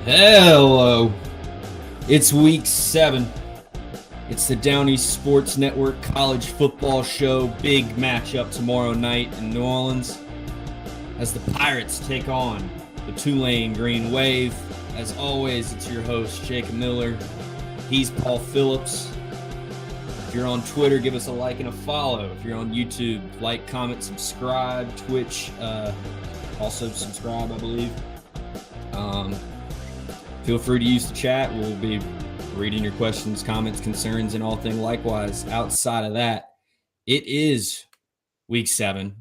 Hello. It's week 7. It's the Down East Sports Network college football show. Big matchup tomorrow night in New Orleans as the Pirates take on the Tulane Green Wave. As always, it's your host, Jacob Miller. He's Paul Phillips. If you're on Twitter, give us a like and a follow. If you're on YouTube, like, comment, subscribe. Twitch, also subscribe, I believe. Feel free to use the chat. We'll be reading your questions, comments, concerns, and all things likewise. Outside of that, it is week 7.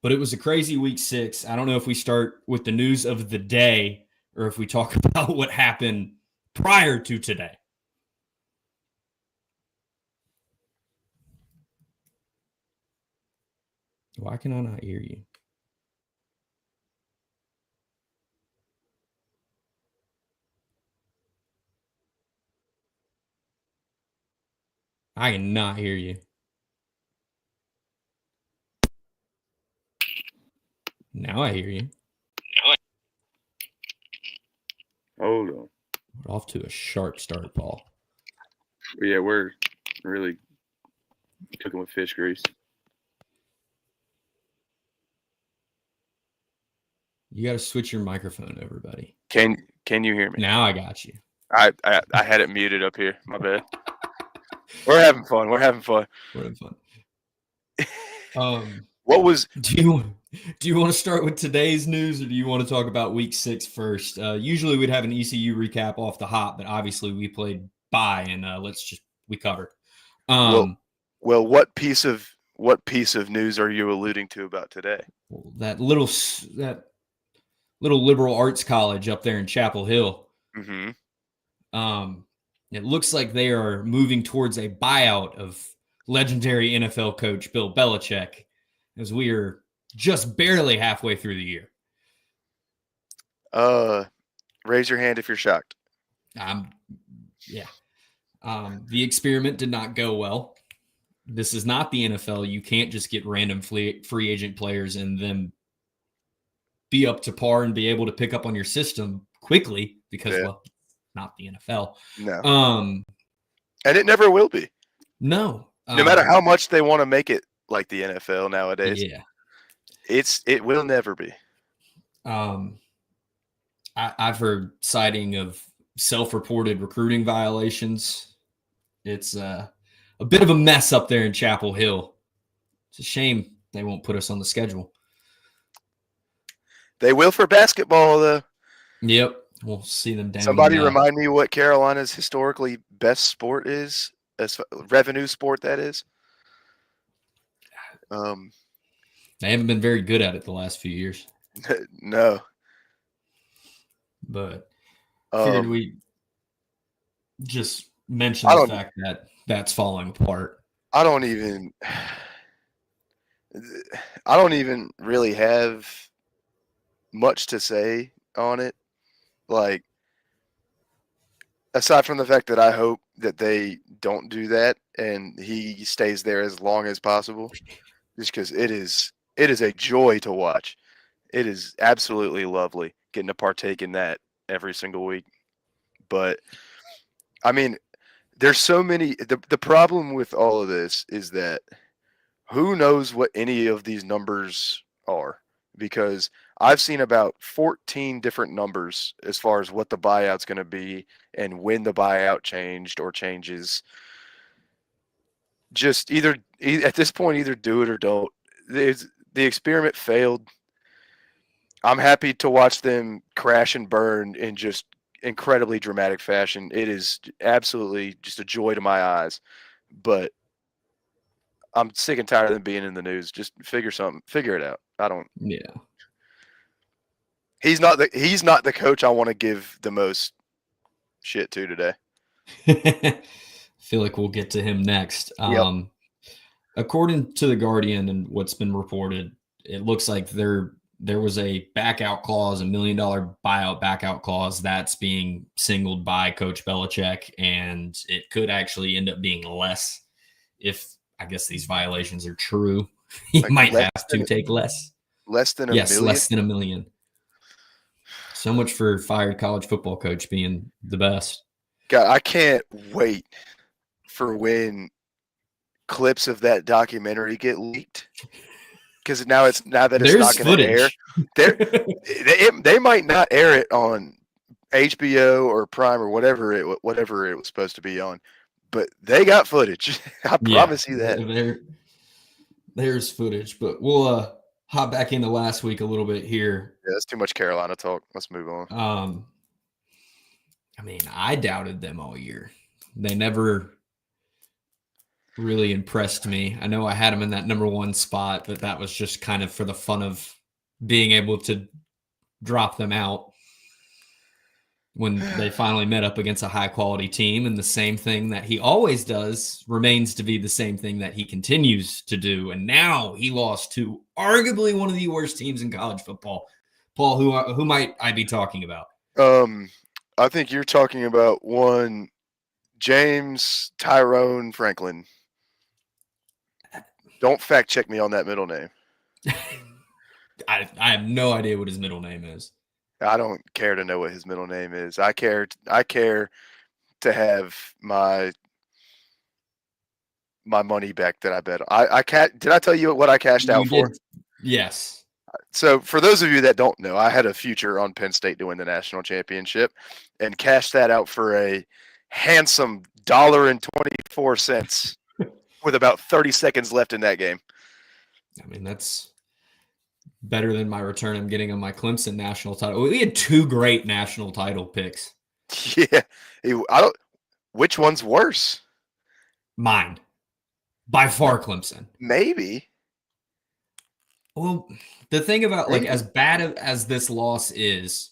But it was a crazy week 6. I don't know if we start with the news of the day or if we talk about what happened prior to today. Why can I not hear you? I cannot hear you. Now I hear you. Hold on. We're off to a sharp start, Paul. Yeah, we're really cooking with fish grease. You got to switch your microphone over, buddy. Can you hear me? Now I got you. I had it muted up here. My bad. We're having fun. We're having fun. What was? Do you want to start with today's news, or do you want to talk about week 6 first? Usually we'd have an ECU recap off the hop, but obviously we played bye, and we covered. Well, what piece of news are you alluding to about today? That little liberal arts college up there in Chapel Hill. Mm-hmm. It looks like they are moving towards a buyout of legendary NFL coach Bill Belichick, as we are just barely halfway through the year. Raise your hand if you're shocked. Yeah. The experiment did not go well. This is not the NFL. You can't just get random free agent players and then be up to par and be able to pick up on your system quickly because, well, not the NFL. No. And it never will be. No. No matter how much they want to make it like the NFL nowadays. Yeah. It will never be. I've heard citing of self-reported recruiting violations. It's a bit of a mess up there in Chapel Hill. It's a shame they won't put us on the schedule. They will for basketball, though. Yep. We'll see them down. Somebody remind me what Carolina's historically best sport is, revenue sport that is. They haven't been very good at it the last few years. No. But figured we just mention the fact that that's falling apart. I don't even really have much to say on it. Like, aside from the fact that I hope that they don't do that and he stays there as long as possible, just because it is a joy to watch. It is absolutely lovely getting to partake in that every single week. But, I mean, there's so many – the problem with all of this is that who knows what any of these numbers are, because I've seen about 14 different numbers as far as what the buyout's going to be and when the buyout changed or changes. Just at this point, either do it or don't. The experiment failed. I'm happy to watch them crash and burn in just incredibly dramatic fashion. It is absolutely just a joy to my eyes. But I'm sick and tired of them being in the news. Just figure it out. I don't. Yeah. He's not the coach I want to give the most shit to today. I feel like we'll get to him next. Yep. According to The Guardian and what's been reported, it looks like there was a backout clause, $1 million buyout backout clause that's being signaled by Coach Belichick, and it could actually end up being less if, I guess, these violations are true. He might have to take less. Less than a million? Yes, less than $1 million. So much for fired college football coach being the best. God, I can't wait for when clips of that documentary get leaked. Because now that it's There's not going to air, footage. they might not air it on HBO or Prime or whatever it was supposed to be on, but they got footage. I Yeah, promise you that. there's footage, but we'll hop back into last week a little bit here. Yeah, that's too much Carolina talk. Let's move on. I mean, I doubted them all year. They never really impressed me. I know I had them in that number 1 spot, but that was just kind of for the fun of being able to drop them out when they finally met up against a high quality team. And the same thing that he always does remains to be the same thing that he continues to do. And now he lost to arguably one of the worst teams in college football. Paul, who might I be talking about? I think you're talking about one James Tyrone Franklin. Don't fact check me on that middle name. I have no idea what his middle name is. I don't care to know what his middle name is. I care to have my money back that I bet. Did I tell you what I cashed out for? Yes. So for those of you that don't know, I had a future on Penn State to win the national championship and cashed that out for a handsome $1.24 with about 30 seconds left in that game. I mean, that's better than my return I'm getting on my Clemson national title. We had 2 great national title picks. Yeah. Which one's worse? Mine. By far Clemson. Maybe. Well, the thing about as bad as this loss is,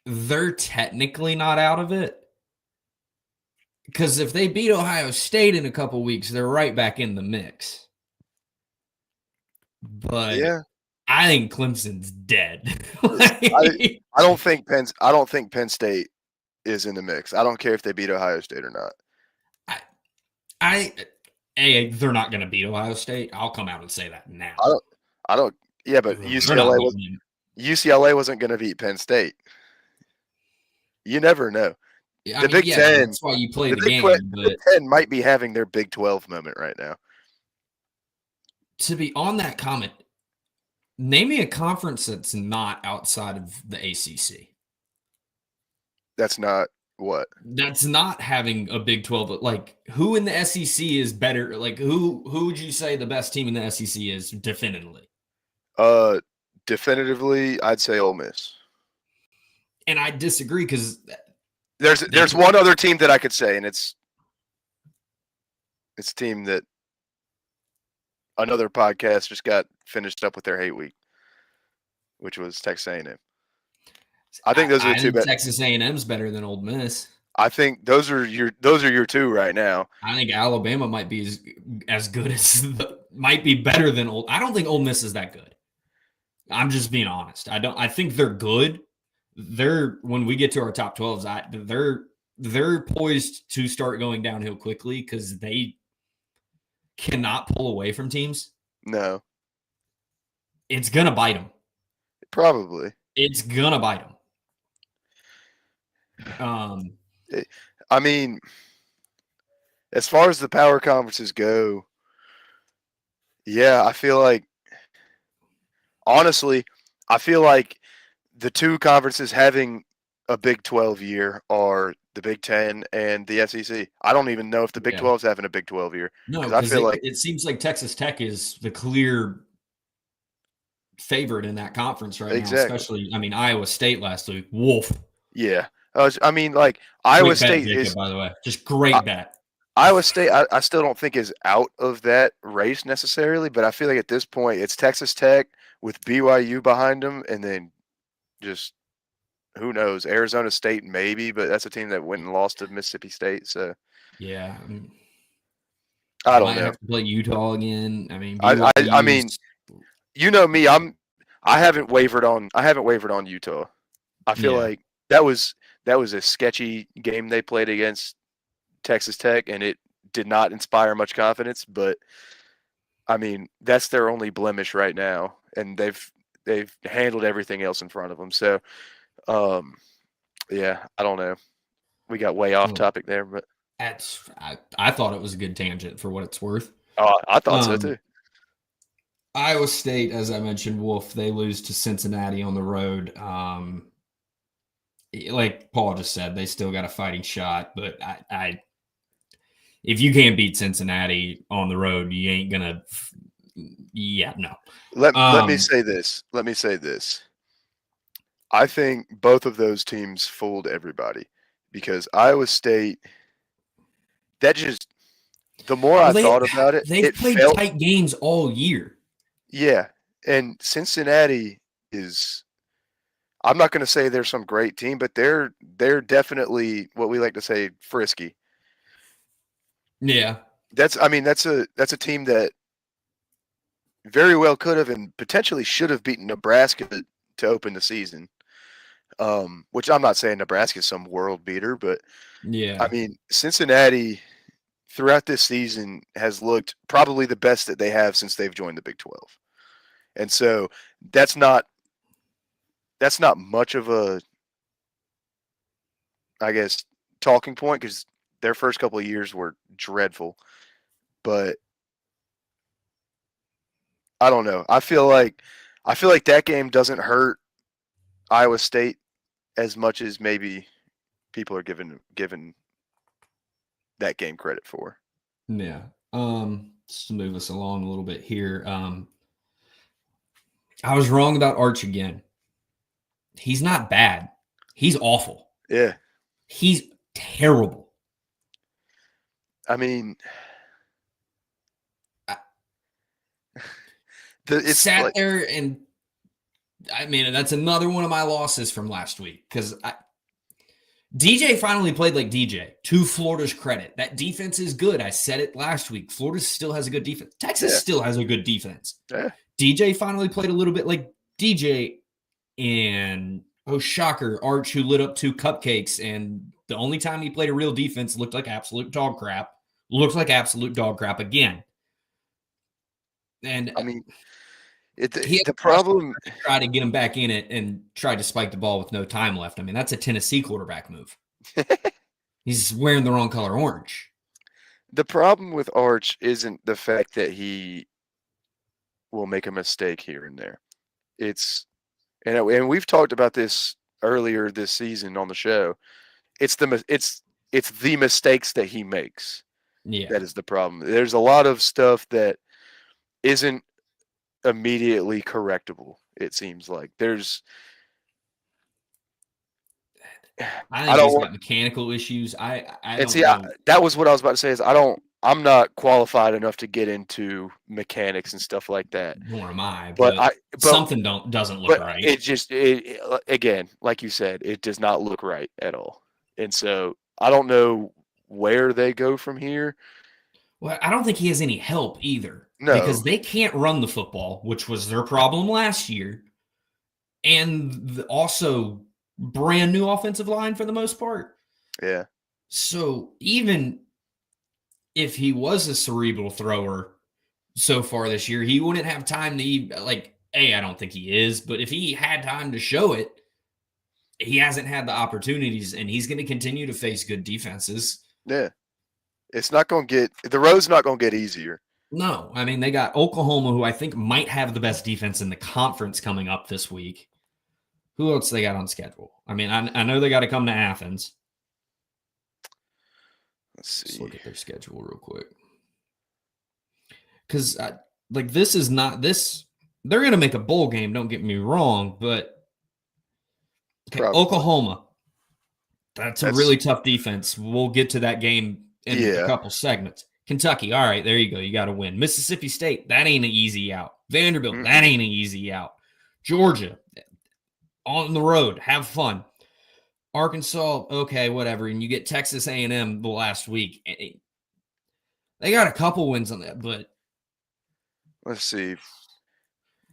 they're technically not out of it. Because if they beat Ohio State in a couple weeks, they're right back in the mix. But yeah. I think Clemson's dead. I don't think Penn State is in the mix. I don't care if they beat Ohio State or not. They're not going to beat Ohio State. I'll come out and say that now. I don't. Yeah, but UCLA wasn't going to beat Penn State. You never know. Yeah, the Big Ten. That's why you play the game. The Big Ten might be having their Big 12 moment right now. To be on that comment, name me a conference that's not outside of the ACC. That's not what? That's not having a Big 12. Like, who in the SEC is better? Like, who would you say the best team in the SEC is definitively? Definitively, I'd say Ole Miss. And I disagree because there's one other team that I could say, and it's a team that another podcast just got finished up with their hate week, which was Texas A&M. I think those are the two best. Texas A&M's better than Ole Miss. I think those are your 2 right now. I think Alabama might be as good as might be better than I don't think Ole Miss is that good. I'm just being honest. I think they're good. When we get to our top 12s, they're poised to start going downhill quickly because they cannot pull away from teams. No. It's gonna bite them. Probably. It's gonna bite them. I mean, as far as the power conferences go, yeah, I feel like the 2 conferences having a Big 12 year are the Big 10 and the SEC. I don't even know if the Big 12 is having a Big 12 year. No, I feel like it seems like Texas Tech is the clear favorite in that conference right now. Especially, I mean, Iowa State last week. Wolf. Yeah. I mean, like Iowa State Jacob, is, by the way, just great bet. Iowa State, I still don't think is out of that race necessarily, but I feel like at this point it's Texas Tech with BYU behind them, and then just who knows, Arizona State maybe, but that's a team that went and lost to Mississippi State. So yeah, I don't know. Have to play Utah again. I mean, I mean, you know me, I haven't wavered on Utah. I feel like that was a sketchy game they played against Texas Tech, and it did not inspire much confidence. But I mean, that's their only blemish right now, and they've handled everything else in front of them. So, yeah, I don't know. We got way off topic there, but I thought it was a good tangent for what it's worth. I thought so too. Iowa State, as I mentioned, Wolf, they lose to Cincinnati on the road. Like Paul just said, they still got a fighting shot, but if you can't beat Cincinnati on the road, you ain't gonna. Yeah, no. Let me say this. Let me say this. I think both of those teams fooled everybody because Iowa State. That just the more I thought about it, they've played tight games all year. Yeah, and Cincinnati is. I'm not going to say they're some great team, but they're definitely what we like to say frisky. Yeah, that's a team that very well could have and potentially should have beaten Nebraska to open the season. Which I'm not saying Nebraska is some world beater, but yeah, I mean Cincinnati throughout this season has looked probably the best that they have since they've joined the Big 12, and so that's not much of a, I guess, talking point because their first couple of years were dreadful. But I don't know. I feel like that game doesn't hurt Iowa State as much as maybe people are given that game credit for. Yeah. Just to move us along a little bit here. I was wrong about Arch again. He's not bad. He's awful. Yeah. He's terrible. I mean, sat there and I mean, that's another one of my losses from last week because DJ finally played like DJ. To Florida's credit, that defense is good. I said it last week. Florida still has a good defense. Texas still has a good defense. Yeah. DJ finally played a little bit like DJ, and shocker, Arch, who lit up 2 cupcakes, and the only time he played a real defense looked like absolute dog crap. Looks like absolute dog crap again. And I mean, the problem try to get him back in it and try to spike the ball with no time left. I mean, that's a Tennessee quarterback move. He's wearing the wrong color orange. The problem with Arch isn't the fact that he will make a mistake here and there. And we've talked about this earlier this season on the show. It's the mistakes that he makes. Yeah. That is the problem. There's a lot of stuff that isn't immediately correctable, it seems like. I think he's got mechanical issues. I don't know. That was what I was about to say is I'm not qualified enough to get into mechanics and stuff like that. Nor am I. But something doesn't look right. It just again, like you said, it does not look right at all. And so I don't know where they go from here. Well, I don't think he has any help either. No. Because they can't run the football, which was their problem last year. And also brand new offensive line for the most part. Yeah. So even if he was a cerebral thrower so far this year, he wouldn't have time to I don't think he is, but if he had time to show it, he hasn't had the opportunities, and he's going to continue to face good defenses. Yeah. The road's not going to get easier. No, I mean, they got Oklahoma, who I think might have the best defense in the conference coming up this week. Who else they got on schedule? I mean, I know they got to come to Athens. Let's look at their schedule real quick. Because, this is not this. They're going to make a bowl game, don't get me wrong, but Oklahoma, that's a really tough defense. We'll get to that game in a couple segments. Kentucky, all right, there you go. You got to win. Mississippi State, that ain't an easy out. Vanderbilt, that ain't an easy out. Georgia, on the road, have fun. Arkansas, okay, whatever. And you get Texas A&M the last week. They got a couple wins on that, but let's see.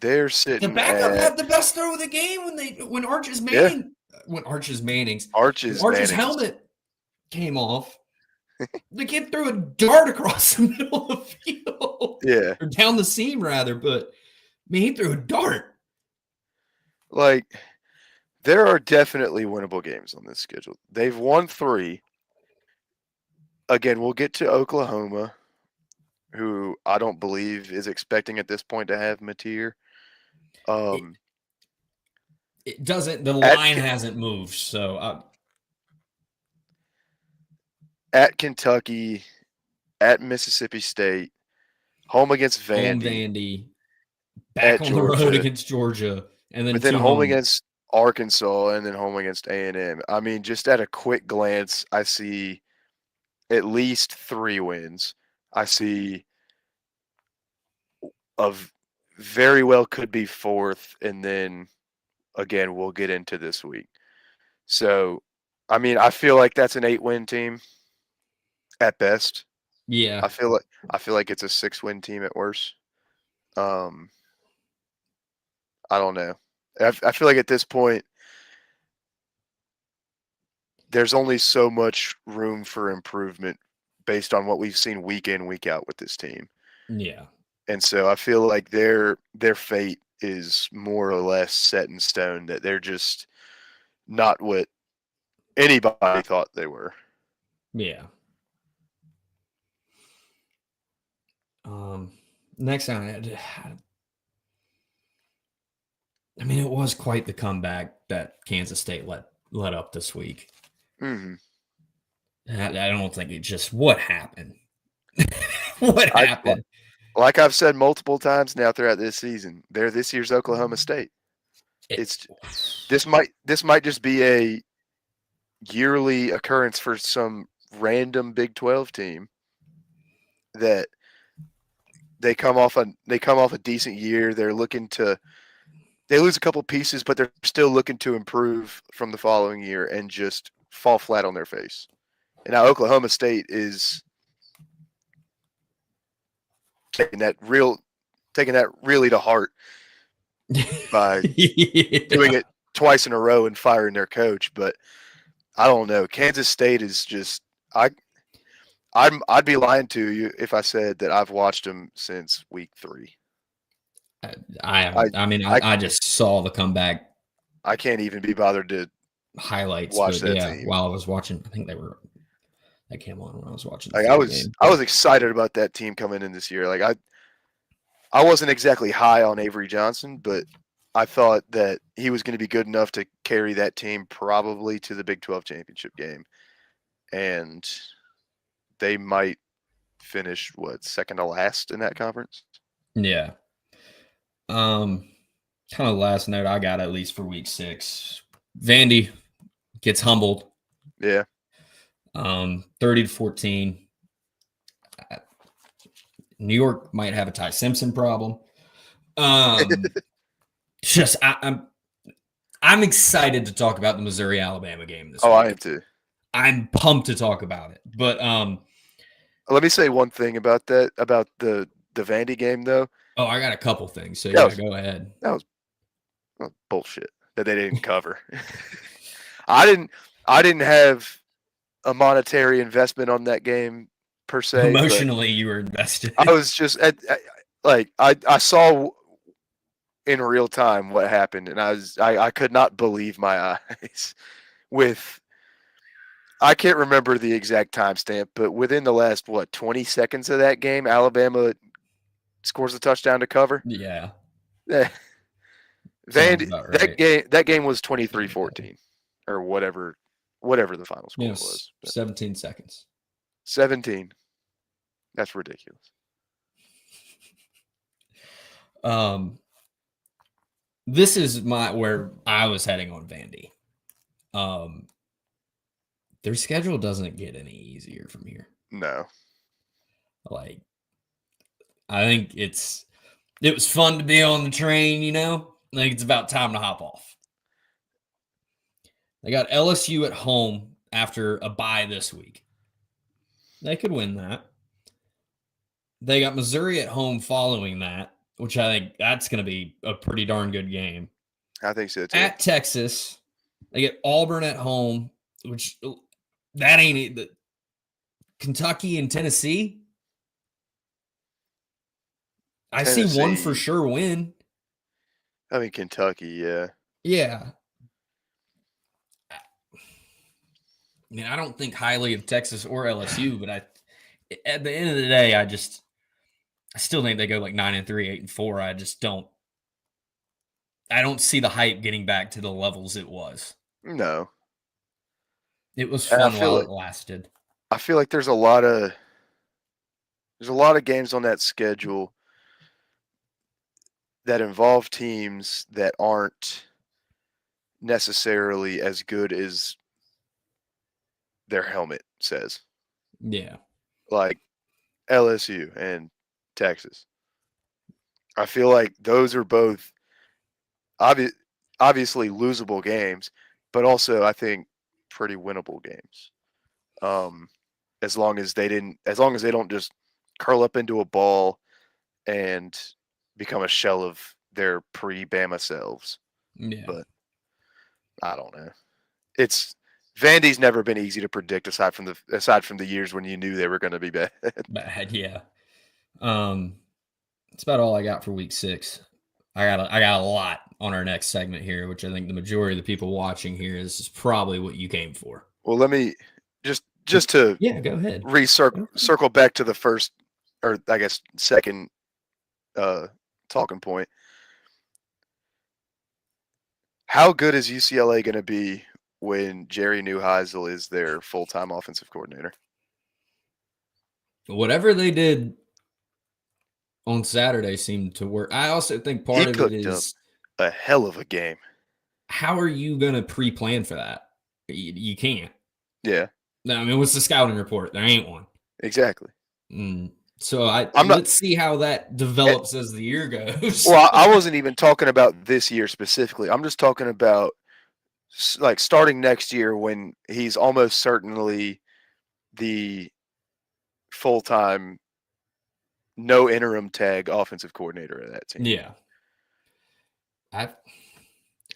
They're sitting. The backup had the best throw of the game when Arch's Manning's helmet came off. The kid threw a dart across the middle of the field. Yeah. Or down the seam, rather. But, I mean, he threw a dart. Like, there are definitely winnable games on this schedule. They've won 3. Again, we'll get to Oklahoma, who I don't believe is expecting at this point to have Mateer. It, Um, it doesn't. The at line hasn't moved, so at Kentucky, at Mississippi State, home against home Vandy, Vandy, back at on the road Georgia, against Georgia, and then but then 2 home home. against Arkansas, and then home against A&M. I mean, just at a quick glance, I see at least 3 wins. I see of very well could be 4th, and then again we'll get into this week. So, I mean, I feel like that's an 8-win team at best. Yeah, I feel like it's a 6-win team at worst. Um, I don't know. I feel like at this point there's only so much room for improvement based on what we've seen week in, week out with this team. yeah, And so I feel like their fate is more or less set in stone, that they're just not what anybody thought they were. yeah. Next time, I mean, it was quite the comeback that Kansas State let up this week. Mm-hmm. I don't think it just what happened. What I happened? like I've said multiple times now throughout this season, they're this year's Oklahoma State. It, It's this might just be a yearly occurrence for some random Big 12 team that they come off a decent year. They lose a couple pieces, but they're still looking to improve from the following year and just fall flat on their face. And now Oklahoma State is taking that really to heart by doing yeah. it twice in a row and firing their coach. But I don't know. Kansas State is just I'd be lying to you if I said that I've watched them since week 3. I I haven't. I mean, I I just saw the comeback I can't even be bothered to highlights, watch but that yeah, team. while I was watching, I think they came on when I was watching the Like full game. I was excited about that team coming in this year. Like I wasn't exactly high on Avery Johnson, but I thought that he was going to be good enough to carry that team probably to the Big 12 championship game. And they might finish second to last in that conference. Yeah. Kind of last note I got at least for week 6. Vandy gets humbled. Yeah. 30-14. New York might have a Ty Simpson problem. Just I'm excited to talk about the Missouri Alabama game this Oh, week. I am too. I'm pumped to talk about it. But let me say one thing about that, about the Vandy game though. oh, I got a couple things. So That yeah, was, go ahead. that was bullshit that they didn't cover. I didn't have a monetary investment on that game per se, but Emotionally, you were invested. I was just I saw in real time what happened, and I could not believe my eyes. With I can't remember the exact timestamp, but within the last 20 seconds of that game, Alabama scores a touchdown to cover. Yeah, Eh, sounds Vandy, about right. that game was 23-14 or whatever the final score was. 17 seconds. 17. That's ridiculous. This is where I was heading on Vandy. Their schedule doesn't get any easier from here. No. Like, I think it was fun to be on the train, you know? I think it's about time to hop off. They got LSU at home after a bye this week. They could win that. They got Missouri at home following that, which I think that's going to be a pretty darn good game. I think so too. At Texas, they get Auburn at home, which that ain't it. Kentucky and Tennessee. I see one for sure win. I mean, Kentucky, yeah. Yeah. I mean, I don't think highly of Texas or LSU, but at the end of the day, I still think they go like 9-3, 8-4. I don't see the hype getting back to the levels it was. No. It was And fun while it lasted. I feel like there's a lot of games on that schedule that involve teams that aren't necessarily as good as their helmet says. Yeah. Like LSU and Texas. I feel like those are both obviously losable games, but also I think pretty winnable games. As long as they don't just curl up into a ball and become a shell of their pre-Bama selves. Yeah. But I don't know. It's Vandy's never been easy to predict aside from the years when you knew they were going to be bad. Bad, yeah. That's about all I got for week 6. I got a lot on our next segment here, which I think the majority of the people watching here is probably what you came for. Well, let me just to go ahead. Circle back to the first, or I guess second talking point. How good is UCLA going to be when Jerry Neuheisel is their full-time offensive coordinator? Whatever they did on Saturday seemed to work. I also think part of it is a hell of a game. How are you going to pre-plan for that? You can't. Yeah. No, I mean, what's the scouting report? There ain't one. Exactly. So let's see how that develops as the year goes. Well, I wasn't even talking about this year specifically. I'm just talking about like starting next year when he's almost certainly the full-time, no interim tag offensive coordinator of that team. Yeah.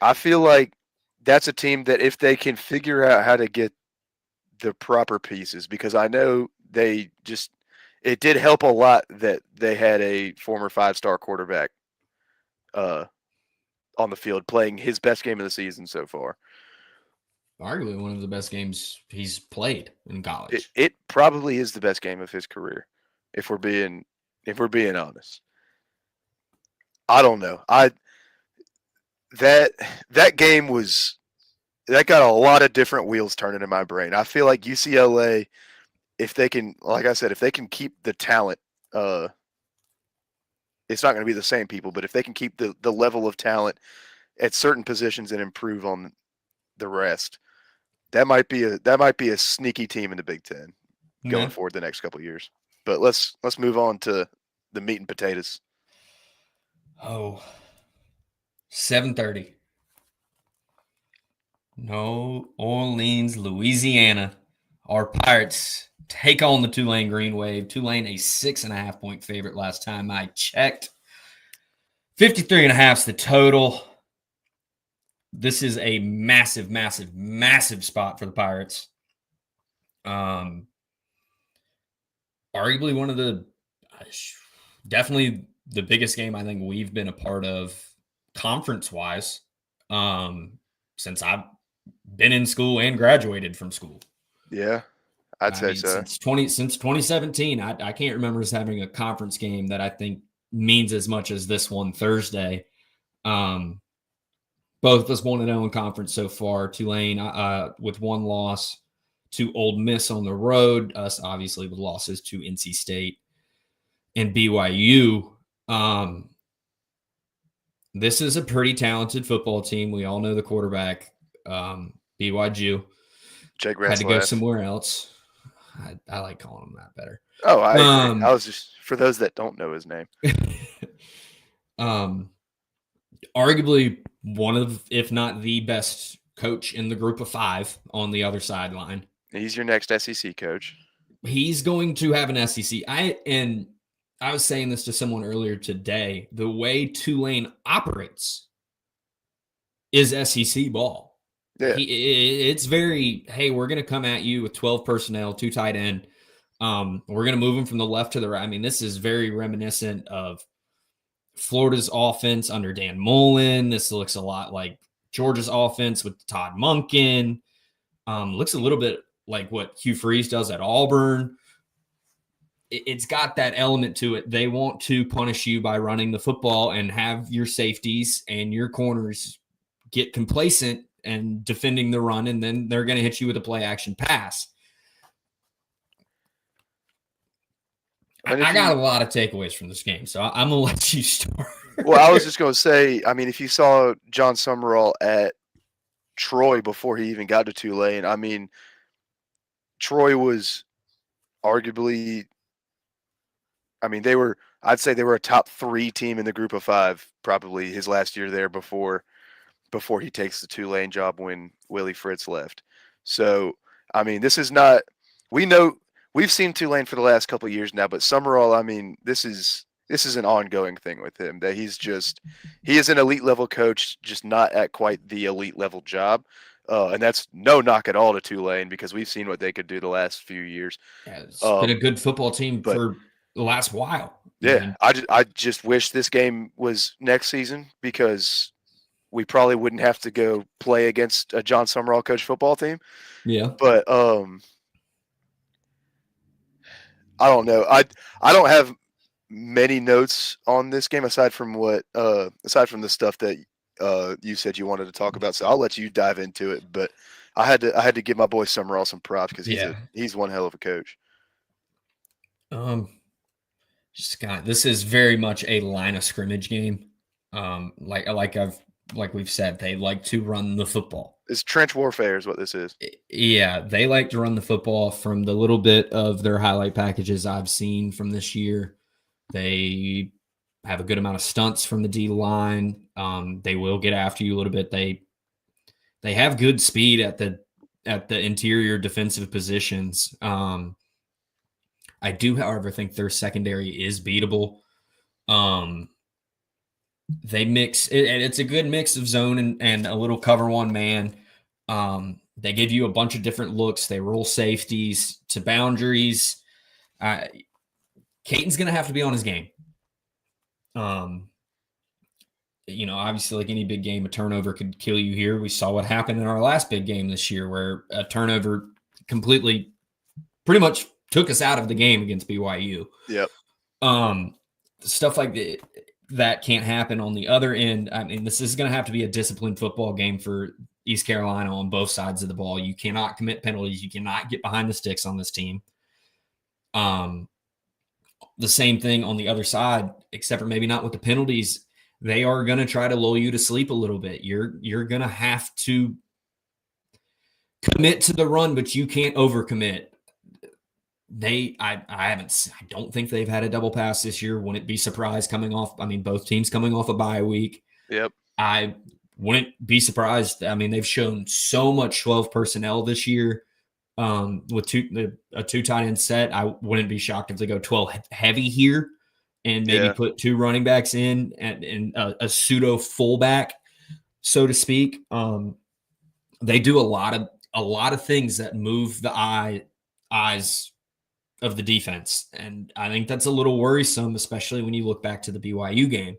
I feel like that's a team that if they can figure out how to get the proper pieces, because I know it did help a lot that they had a former 5-star quarterback on the field playing his best game of the season so far. Arguably one of the best games he's played in college. It probably is the best game of his career, if we're being honest. I don't know. That game got a lot of different wheels turning in my brain. I feel like UCLA, if they can, like I said, if they can keep the talent, it's not going to be the same people, but if they can keep the level of talent at certain positions and improve on the rest, that might be a sneaky team in the Big Ten going forward the next couple of years. But let's move on to the meat and potatoes. 7:30. New Orleans, Louisiana. Our Pirates take on the Tulane Green Wave. Tulane a 6.5-point favorite last time I checked. 53.5 is the total. This is a massive, massive, massive spot for the Pirates. Arguably definitely the biggest game I think we've been a part of conference-wise since I've been in school and graduated from school. Yeah, I'd say so. Since 2017, I can't remember us having a conference game that I think means as much as this one Thursday. Both of us 1-0 in conference so far. Tulane with one loss to Ole Miss on the road. Us obviously with losses to NC State and BYU. This is a pretty talented football team. We all know the quarterback, BYU. Jake had to go somewhere else. I like calling him that better. Oh, I agree. I was just, for those that don't know his name. Arguably one of, if not the best coach in the group of 5 on the other sideline. He's your next SEC coach. He's going to have an SEC. I was saying this to someone earlier today. The way Tulane operates is SEC ball. Yeah. It's very, hey, we're going to come at you with 12 personnel, 2 tight end. We're going to move them from the left to the right. I mean, this is very reminiscent of Florida's offense under Dan Mullen. This looks a lot like Georgia's offense with Todd Monken looks a little bit like what Hugh Freeze does at Auburn. It's got that element to it. They want to punish you by running the football and have your safeties and your corners get complacent and defending the run, and then they're going to hit you with a play action pass. I got a lot of takeaways from this game, so I'm going to let you start. Well, I was just going to say, I mean, if you saw John Summerall at Troy before he even got to Tulane, I mean, Troy was arguably, I mean, I'd say they were a top 3 team in the group of 5, probably his last year there before he takes the Tulane job when Willie Fritz left. So, I mean, this is not, we've seen Tulane for the last couple of years now, but Summerall, I mean, this is an ongoing thing with him, that he is an elite level coach, just not at quite the elite level job. And that's no knock at all to Tulane, because we've seen what they could do the last few years. Yeah, it's been a good football team for the last while. Yeah, I just wish this game was next season, because we probably wouldn't have to go play against a John Summerall coach football team. Yeah. But I don't know. I don't have many notes on this game aside from the stuff that you said you wanted to talk about. So I'll let you dive into it. But I had to give my boy Summerall some props, because he's one hell of a coach. This is very much a line of scrimmage game. Like we've said, they like to run the football. It's trench warfare is what this is. Yeah, they like to run the football. From the little bit of their highlight packages I've seen from this year, they have a good amount of stunts from the D line. They will get after you a little bit. They have good speed at the interior defensive positions. I do, however, think their secondary is beatable. They mix it, and it's a good mix of zone and a little cover one man. They give you a bunch of different looks. They roll safeties to boundaries. Caton's going to have to be on his game. Obviously, like any big game, a turnover could kill you here. We saw what happened in our last big game this year, where a turnover completely, pretty much took us out of the game against BYU. Yep. Stuff like that can't happen on the other end. I mean, this is going to have to be a disciplined football game for East Carolina on both sides of the ball. You cannot commit penalties. You cannot get behind the sticks on this team. The same thing on the other side, except for maybe not with the penalties. They are going to try to lull you to sleep a little bit. You're going to have to commit to the run, but you can't overcommit. I don't think they've had a double pass this year. Wouldn't be surprised coming off. I mean, both teams coming off a bye week. Yep. I wouldn't be surprised. I mean, they've shown so much 12 personnel this year with a 2 tight end set. I wouldn't be shocked if they go 12 heavy here and maybe put 2 running backs in and a pseudo fullback, so to speak. They do a lot of things that move the eyes of the defense. And I think that's a little worrisome, especially when you look back to the BYU game.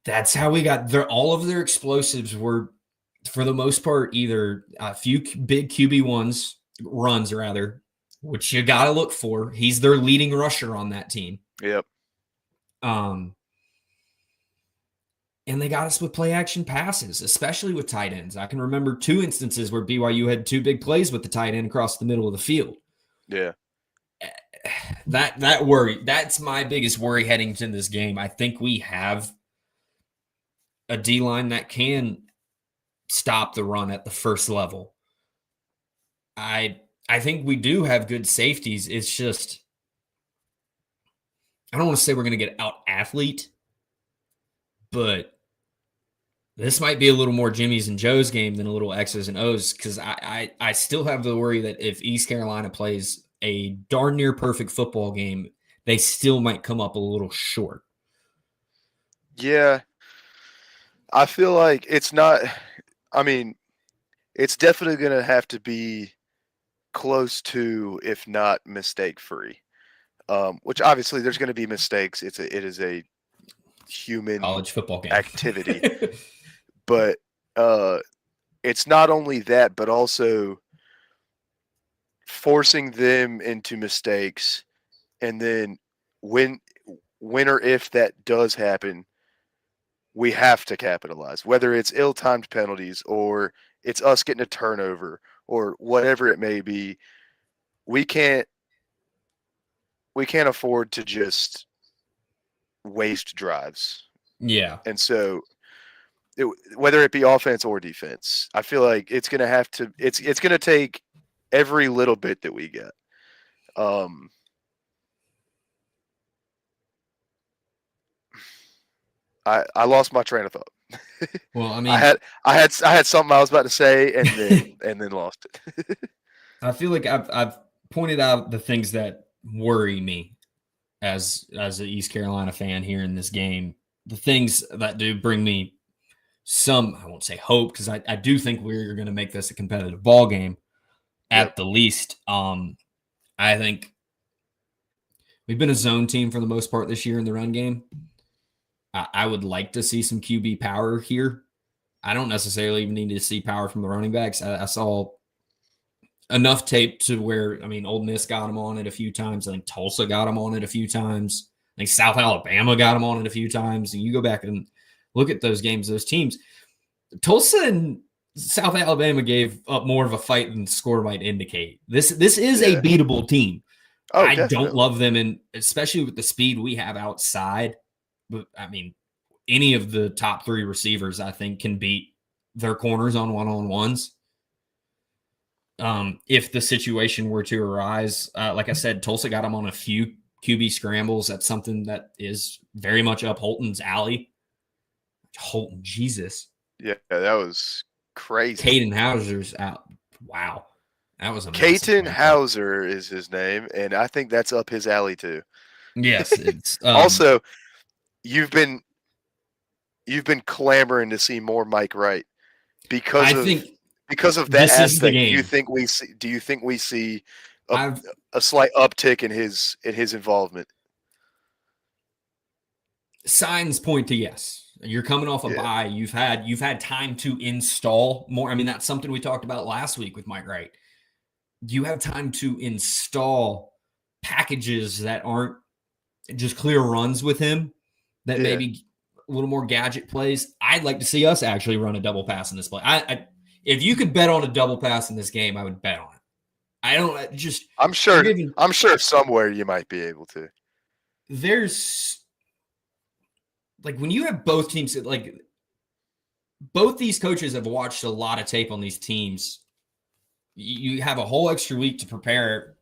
That's how we got all of their explosives were, for the most part, either a few big QB runs, which you got to look for. He's their leading rusher on that team. Yep. And they got us with play action passes, especially with tight ends. I can remember 2 instances where BYU had 2 big plays with the tight end across the middle of the field. Yeah. That worry, that's my biggest worry heading into this game. I think we have a D-line that can stop the run at the first level. I think we do have good safeties. It's just, I don't want to say we're going to get out athlete, but this might be a little more Jimmy's and Joe's game than a little X's and O's, because I still have the worry that if East Carolina plays a darn near perfect football game, they still might come up a little short. Yeah. I feel like it's not – I mean, it's definitely going to have to be close to, if not mistake-free, which obviously there's going to be mistakes. It is a human college football game activity. But it's not only that, but also forcing them into mistakes, and then when or if that does happen, we have to capitalize. Whether it's ill-timed penalties or it's us getting a turnover or whatever it may be, we can't afford to just waste drives. Yeah. And so whether it be offense or defense, I feel like it's going to have to it's going to take every little bit that we get. I lost my train of thought. Well, I mean, I had something I was about to say and then lost it. I feel like I've pointed out the things that worry me as an East Carolina fan here in this game. The things that do bring me some, I won't say hope, because I do think we're going to make this a competitive ball game at the least. I think we've been a zone team for the most part this year in the run game. I would like to see some QB power here. I don't necessarily even need to see power from the running backs. I saw enough tape to where, I mean, Ole Miss got him on it a few times. I think Tulsa got him on it a few times. I think South Alabama got him on it a few times. And you go back and look at those games, those teams. Tulsa and South Alabama gave up more of a fight than the score might indicate. This is a beatable team. Oh, I definitely. don't love them, and especially with the speed we have outside. But I mean, any of the top three receivers, I think, can beat their corners on one-on-ones. If the situation were to arise, like I said, Tulsa got them on a few QB scrambles. That's something that is very much up Holton's alley. Holton, Jesus. Yeah, that was crazy. Caden Hauser's out. Wow. That was amazing. Caden Hauser is his name, and I think that's up his alley too. Yes. It's also, you've been clamoring to see more Mike Wright because of that aspect. Do you think we see a slight uptick in his involvement? Signs point to yes. You're coming off a bye. You've had time to install more. I mean, that's something we talked about last week with Mike Wright. You have time to install packages that aren't just clear runs with him, that maybe a little more gadget plays. I'd like to see us actually run a double pass in this play. If you could bet on a double pass in this game, I would bet on it. I'm sure somewhere you might be able to. There's like when you have both teams, like both these coaches have watched a lot of tape on these teams. You have a whole extra week to prepare.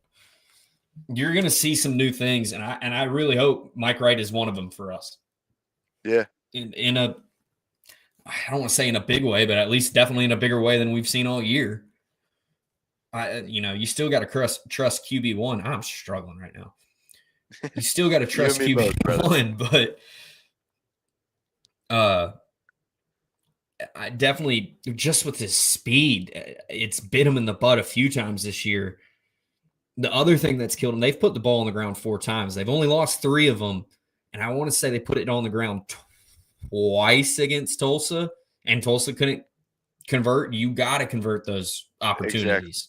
You're going to see some new things, and I really hope Mike Wright is one of them for us. Yeah. In a, I don't want to say in a big way, but at least definitely in a bigger way than we've seen all year. You still got to trust QB1. I'm struggling right now. You still got to trust QB1, but I definitely, just with his speed, it's bit him in the butt a few times this year. The other thing that's killed him, they've put the ball on the ground 4 times. They've only lost 3 of them, and I want to say they put it on the ground twice against Tulsa, and Tulsa couldn't convert. You got to convert those opportunities. Exactly.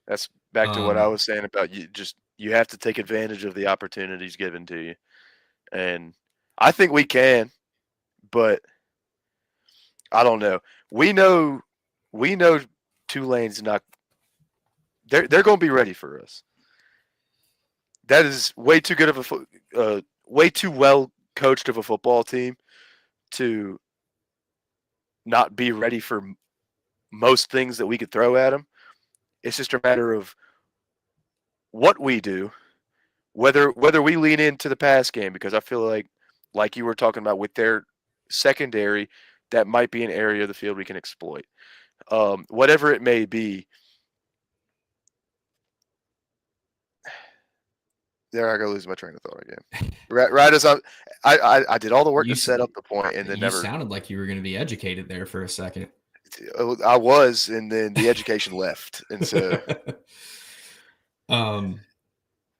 That's back to what I was saying about you have to take advantage of the opportunities given to you. And I think we can, but I don't know. We know Tulane's not – they're going to be ready for us. That is way too good of way too well coached of a football team to not be ready for most things that we could throw at them. It's just a matter of what we do, whether we lean into the pass game, because I feel like you were talking about with their secondary, that might be an area of the field we can exploit. Whatever it may be. There I go, lose my train of thought again. Right as I did all the work to set up the point, and then you sounded like you were going to be educated there for a second. I was, and then the education left, and so.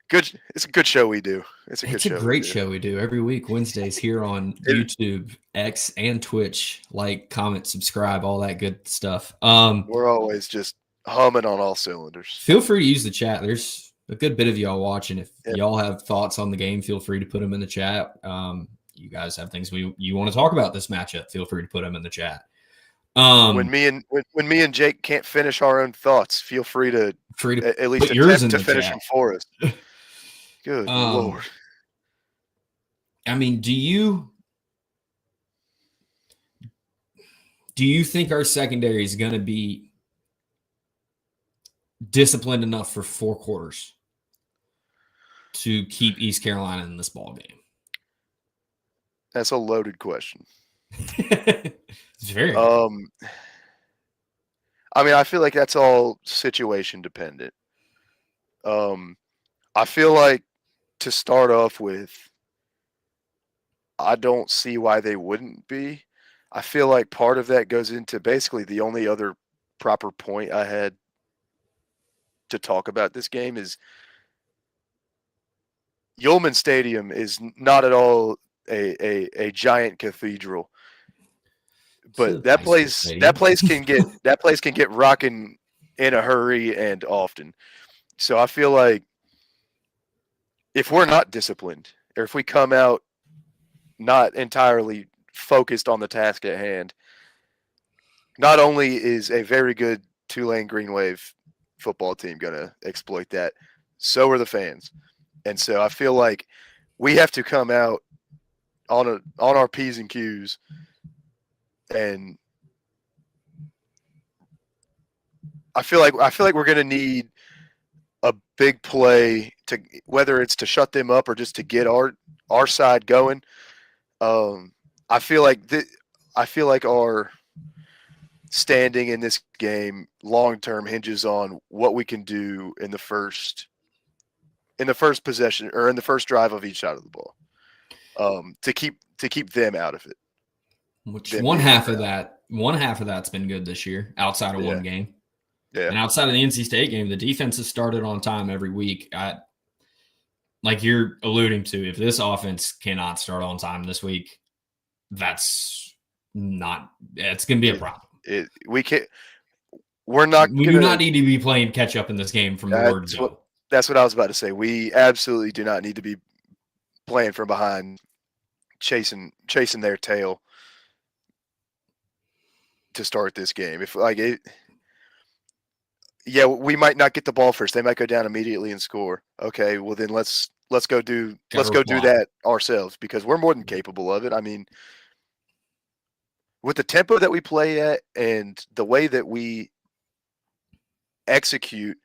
good. It's a good show we do. It's a good It's a show we great do. show we do every week, Wednesdays here on YouTube, X, and Twitch. Like, comment, subscribe, all that good stuff. We're always just humming on all cylinders. Feel free to use the chat. There's a good bit of y'all watching. If Yep. y'all have thoughts on the game, feel free to put them in the chat. You guys have things you want to talk about this matchup, feel free to put them in the chat. When me and Jake can't finish our own thoughts, feel free to at least put yours in attempt to the finish chat. them for us. Good Lord. I mean, do you think our secondary is going to be disciplined enough for 4 quarters to keep East Carolina in this ball game? That's a loaded question. It's very I mean, I feel like that's all situation dependent. I feel like to start off with, I don't see why they wouldn't be. I feel like part of that goes into basically the only other proper point I had to talk about this game is Yulman Stadium is not at all a giant cathedral. But that place can get rocking in a hurry and often. So I feel like if we're not disciplined, or if we come out not entirely focused on the task at hand, not only is a very good Tulane Green Wave football team going to exploit that, so are the fans. And so I feel like we have to come out on our P's and Q's and I feel like we're going to need a big play to whether it's to shut them up or just to get our side going. I feel like our standing in this game long term hinges on what we can do in the first possession or in the first drive of each side of the ball, to keep them out of it. Which one half of that's been good this year outside of one game. Yeah. And outside of the NC State game, the defense has started on time every week. Like you're alluding to, if this offense cannot start on time this week, it's going to be a problem. We do not need to be playing catch up in this game from the word go. That's what I was about to say. We absolutely do not need to be playing from behind, chasing their tail to start this game. We might not get the ball first. They might go down immediately and score. Okay, well then let's go do that ourselves because we're more than capable of it. I mean, with the tempo that we play at and the way that we execute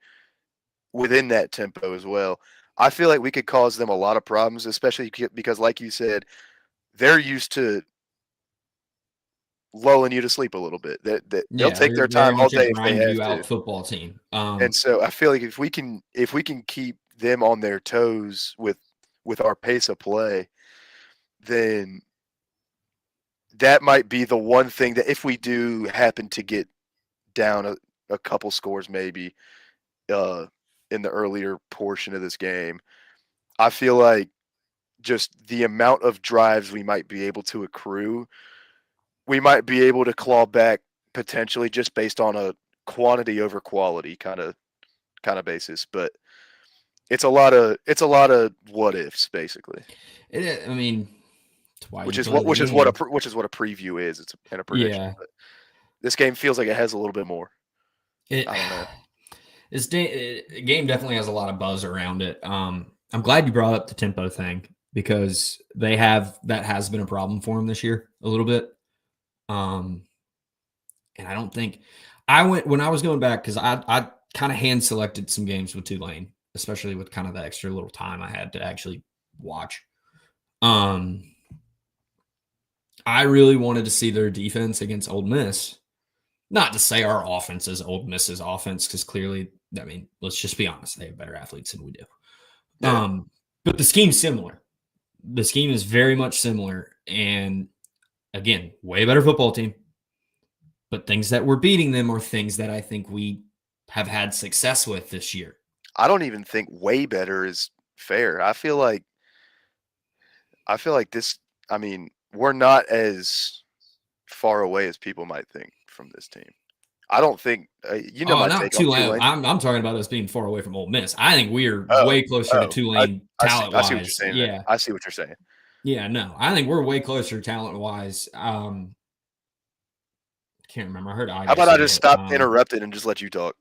within that tempo as well, I feel like we could cause them a lot of problems, especially because, like you said, they're used to lulling you to sleep a little bit. They'll take their time all day if they have to. Football team. And so I feel like if we can keep them on their toes with our pace of play, then that might be the one thing that if we do happen to get down a couple scores maybe in the earlier portion of this game, I feel like just the amount of drives we might be able to accrue, we might be able to claw back potentially just based on a quantity over quality kind of basis. But it's a lot of what ifs basically. I mean, which is what a preview is. It's a prediction. Yeah. But this game feels like it has a little bit more. I don't know. This game definitely has a lot of buzz around it. I'm glad you brought up the tempo thing because that has been a problem for them this year a little bit. And I don't think when I was going back because I kind of hand selected some games with Tulane, especially with kind of the extra little time I had to actually watch. I really wanted to see their defense against Ole Miss. Not to say our offense is Ole Miss's offense, because clearly, I mean, let's just be honest, they have better athletes than we do. Yeah. But the scheme's similar. The scheme is very much similar. And again, way better football team. But things that we're beating them are things that I think we have had success with this year. I don't even think way better is fair. I feel like this. I mean, we're not as far away as people might think from this team. I don't think you know Oh, my not take on Tulane. Tulane. I'm talking about us being far away from Ole Miss. I think we are Oh, way closer to oh, Tulane I see what you're talent-wise. saying then. Yeah. I see what you're saying. Yeah, no. I think we're way closer talent-wise. Can't remember. I heard How Igo about I say just it. stop interrupting and just let you talk?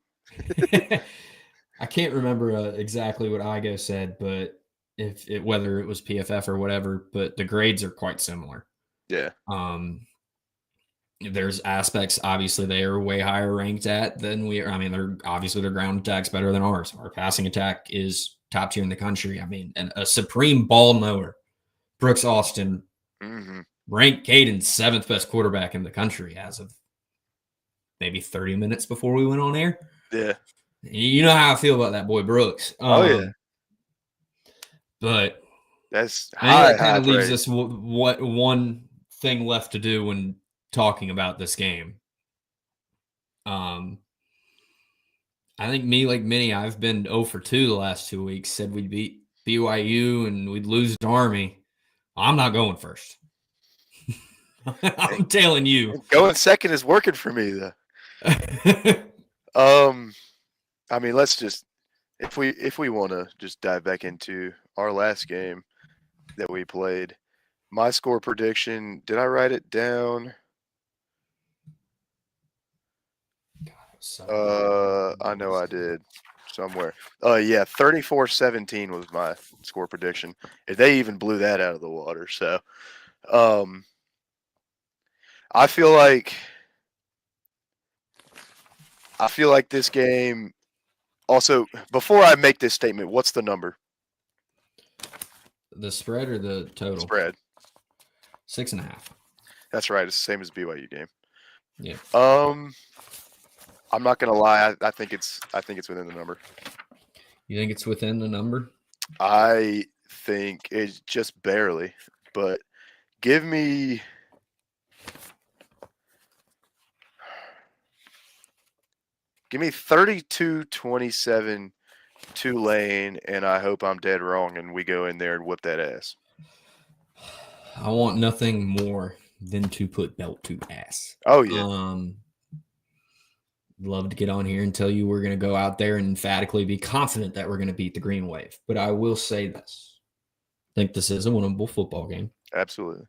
I can't remember exactly what Igo said, but whether it was PFF or whatever, but the grades are quite similar. Yeah. There's aspects obviously they are way higher ranked at than we are. I mean, their ground attack's better than ours. Our passing attack is top tier in the country. I mean, and a supreme ball knower, Brooks Austin, ranked Caden's 7th best quarterback in the country as of maybe 30 minutes before we went on air. Yeah. You know how I feel about that boy Brooks. Oh yeah. But That's I think that high kind of leaves praise. us what one thing left to do when talking about this game. I think me, like many, I've been 0 for 2 the last 2 weeks. Said we'd beat BYU and we'd lose to Army. I'm not going first. I'm telling you. Going second is working for me though. I mean, let's just if we want to just dive back into our last game that we played. My score prediction, did I write it down? I know I did somewhere. Yeah, 34-17 was my score prediction. They even blew that out of the water. So, I feel like this game. Also, before I make this statement, what's the number? The spread or the total? Spread. 6.5. That's right. It's the same as BYU game. Yeah. I'm not gonna lie. I think it's within the number. You think it's within the number? I think it's just barely, but give me 32-27 Tulane, and I hope I'm dead wrong, and we go in there and whoop that ass. I want nothing more than to put belt to ass. Oh yeah. Love to get on here and tell you we're going to go out there and emphatically be confident that we're going to beat the Green Wave. But I will say this. I think this is a winnable football game. Absolutely.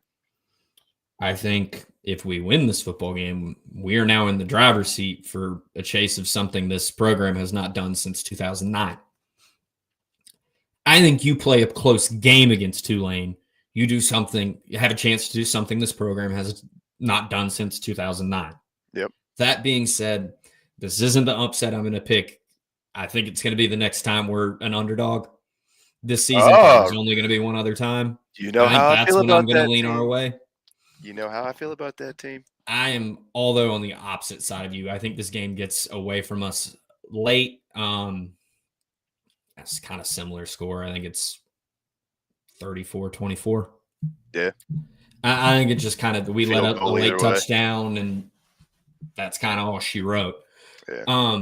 I think if we win this football game, we are now in the driver's seat for a chase of something this program has not done since 2009. I think you play a close game against Tulane. You do something, you have a chance to do something this program has not done since 2009. Yep. That being said, this isn't the upset I'm going to pick. I think it's going to be the next time we're an underdog. This season there's only going to be one other time. You know how I feel about that team. That's when I'm going to lean our way. You know how I feel about that team? I am, although on the opposite side of you, I think this game gets away from us late. That's kind of similar score. I think it's 34-24. Yeah. I think it just kind of, we let up a late touchdown, and that's kind of all she wrote. Yeah.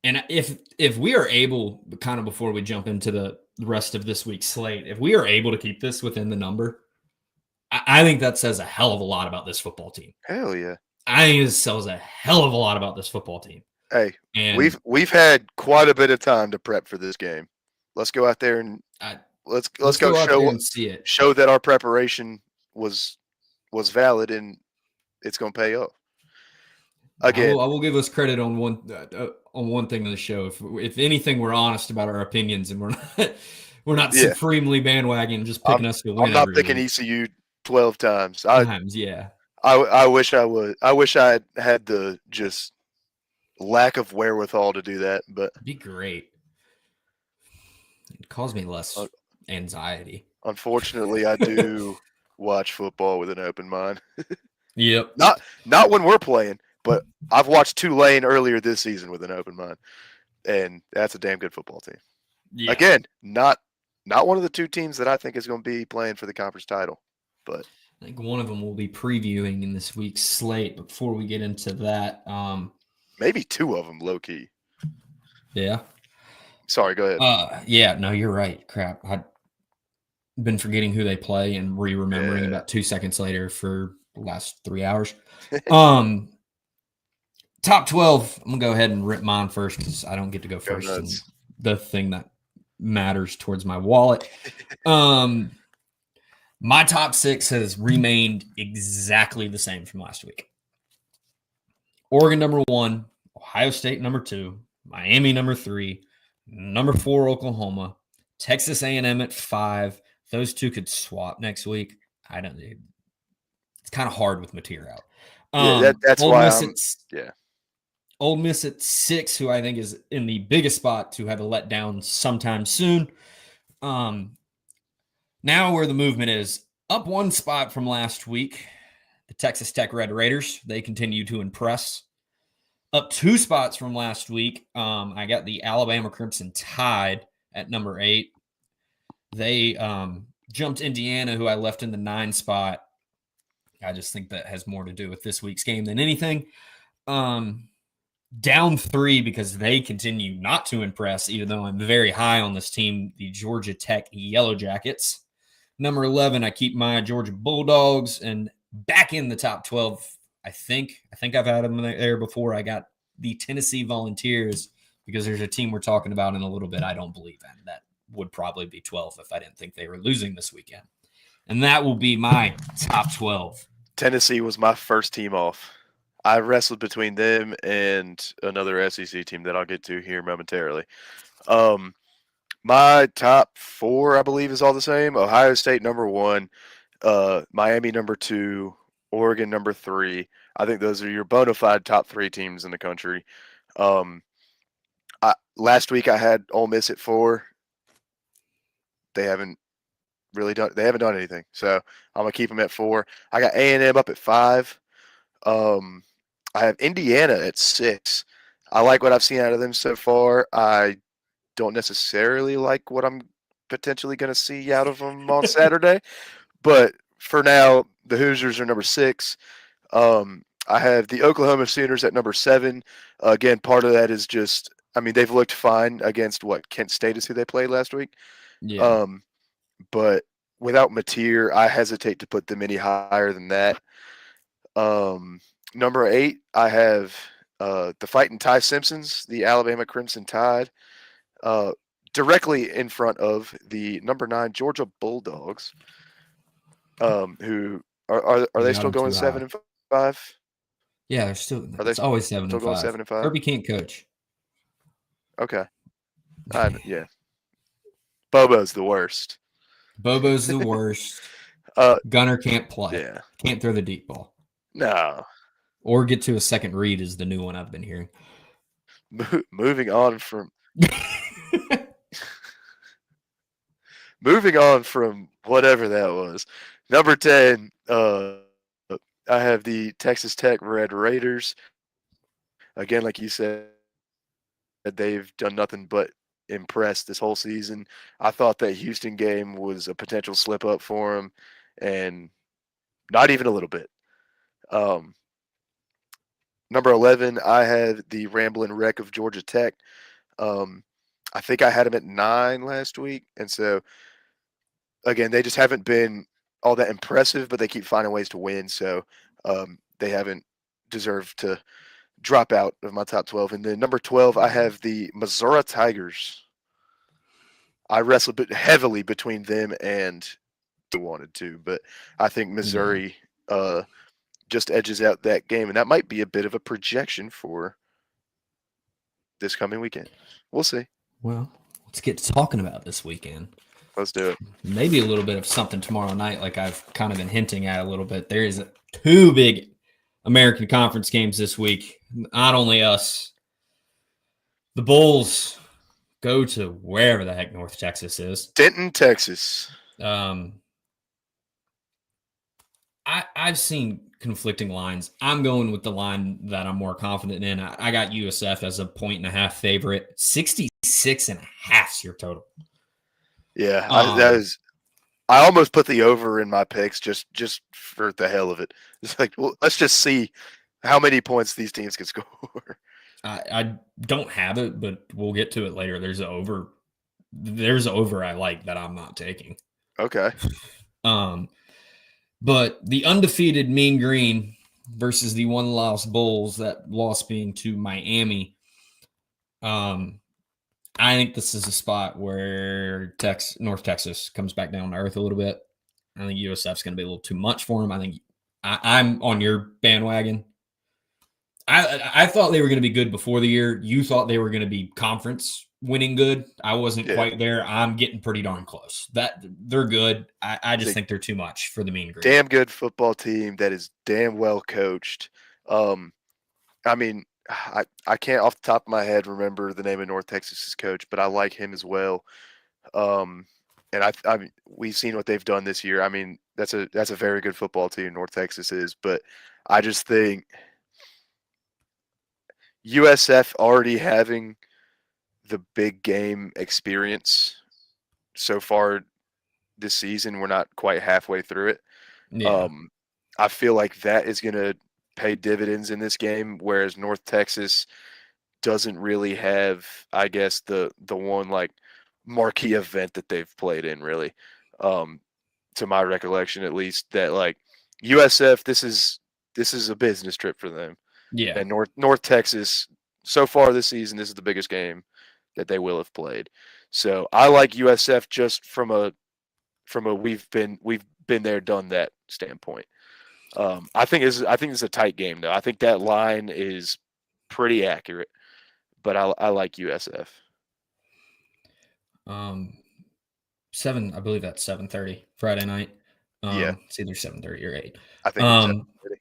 And if we are able, kind of before we jump into the rest of this week's slate, if we are able to keep this within the number, I think that says a hell of a lot about this football team. Hell yeah. I think it says a hell of a lot about this football team. Hey, and we've had quite a bit of time to prep for this game. Let's go out there and let's go show that our preparation was valid, and it's going to pay off. Again, I will give us credit on one thing in the show. If anything, we're honest about our opinions, and we're not supremely bandwagon just picking us to win. I'm not picking ECU 12 times. Yeah. I wish I would. I wish I had the just lack of wherewithal to do that, but it'd be great. It caused me less anxiety. Unfortunately, I do watch football with an open mind. Yep. Not when we're playing, but I've watched Tulane earlier this season with an open mind, and that's a damn good football team. Yeah. Again, not one of the two teams that I think is going to be playing for the conference title, but I think one of them will be previewing in this week's slate. But before we get into that, maybe two of them, low key. Yeah. Sorry, go ahead. Yeah, no, you're right. Crap, I've been forgetting who they play and re-remembering Yeah. about 2 seconds later for the last 3 hours. Um, top 12. I'm gonna go ahead and rip mine first because I don't get to go Go first, and nuts. the thing that matters towards my wallet. Um, my top 6 has remained exactly the same from last week. Oregon number 1, Ohio State number 2, Miami number 3, number 4 Oklahoma, Texas A&M at 5. Those two could swap next week. I don't. It's kind of hard with Mateer out. Yeah, that's Old why Miss I'm. at Yeah. Old Miss at 6, who I think is in the biggest spot to have a letdown sometime soon. Now where the movement is up one spot from last week, the Texas Tech Red Raiders. They continue to impress. Up 2 spots from last week, I got the Alabama Crimson Tide at number 8. They jumped Indiana, who I left in the 9 spot. I just think that has more to do with this week's game than anything. Down 3 because they continue not to impress, even though I'm very high on this team, the Georgia Tech Yellow Jackets. Number 11, I keep my Georgia Bulldogs, and back in the top 12, I think I've had them there before. I got the Tennessee Volunteers because there's a team we're talking about in a little bit I don't believe in. That would probably be 12 if I didn't think they were losing this weekend. And that will be my top 12. Tennessee was my first team off. I wrestled between them and another SEC team that I'll get to here momentarily. My top 4, I believe, is all the same. Ohio State number 1, Miami number 2, Oregon number 3. I think those are your bona fide top 3 teams in the country. Last week I had Ole Miss at 4. They haven't done anything, so I'm gonna keep them at 4. I got A&M up at 5. I have Indiana at 6. I like what I've seen out of them so far. I don't necessarily like what I'm potentially going to see out of them on Saturday, but for now, the Hoosiers are number 6. I have the Oklahoma Sooners at number 7. Again, part of that is just, I mean, they've looked fine against Kent State is who they played last week. Yeah. But without Mateer, I hesitate to put them any higher than that. Number 8, I have the Fighting Ty Simpsons, the Alabama Crimson Tide, directly in front of the number 9 Georgia Bulldogs, who are You they got still them going too high. 7-5? Yeah, they're still. Are they It's always 7 still and going 5. 7-5? Kirby can't coach. Okay, yeah. Bobo's the worst. Bobo's the worst. Gunner can't play. Yeah. Can't throw the deep ball. No. Or get to a second read is the new one I've been hearing. Moving on from moving on from whatever that was. Number 10, I have the Texas Tech Red Raiders. Again, like you said, they've done nothing but impress this whole season. I thought that Houston game was a potential slip up for them, and not even a little bit. Number 11, I had the Ramblin' Wreck of Georgia Tech. I think I had them at 9 last week, and so again, they just haven't been all that impressive, but they keep finding ways to win. So they haven't deserved to drop out of my top 12. And then number 12, I have the Missouri Tigers. I wrestled heavily between them and who wanted to, but I think Missouri just edges out that game, and that might be a bit of a projection for this coming weekend. We'll see. Well, let's get to talking about this weekend. Let's do it. Maybe a little bit of something tomorrow night, like I've kind of been hinting at a little bit. There is 2 big American Conference games this week. Not only us, the Bulls go to wherever the heck North Texas is. Denton, Texas. I've seen conflicting lines. I'm going with the line that I'm more confident in. I got USF as a 1.5 favorite. 66.5 is your total. Yeah, that is. I almost put the over in my picks just for the hell of it. It's like, well, let's just see how many points these teams can score. I don't have it, but we'll get to it later. There's an over. There's an over I like that I'm not taking. Okay. But the undefeated Mean Green versus the one loss Bulls, that loss being to Miami. I think this is a spot where North Texas comes back down to earth a little bit. I think USF's going to be a little too much for them. I think I'm on your bandwagon. I thought they were going to be good before the year. You thought they were going to be conference winning good. I wasn't quite there. I'm getting pretty darn close. That they're good. I just think they're too much for the Mean Green. Damn good football team that is damn well coached. I mean, I can't off the top of my head remember the name of North Texas's coach, but I like him as well. And I mean, we've seen what they've done this year. I mean, that's a very good football team, North Texas is, but I just think USF already having the big game experience so far this season, we're not quite halfway through it. Yeah. I feel like that is going to pay dividends in this game, whereas North Texas doesn't really have, I guess, the one like marquee event that they've played in, really, to my recollection at least. That like USF, this is a business trip for them. Yeah. And North Texas, so far this season, this is the biggest game that they will have played. So I like USF just from a we've been there, done that standpoint. I think it's a tight game though. I think that line is pretty accurate, but I like USF. 7, I believe that's 7:30 Friday night. Yeah, it's either 7:30 or 8. I think it's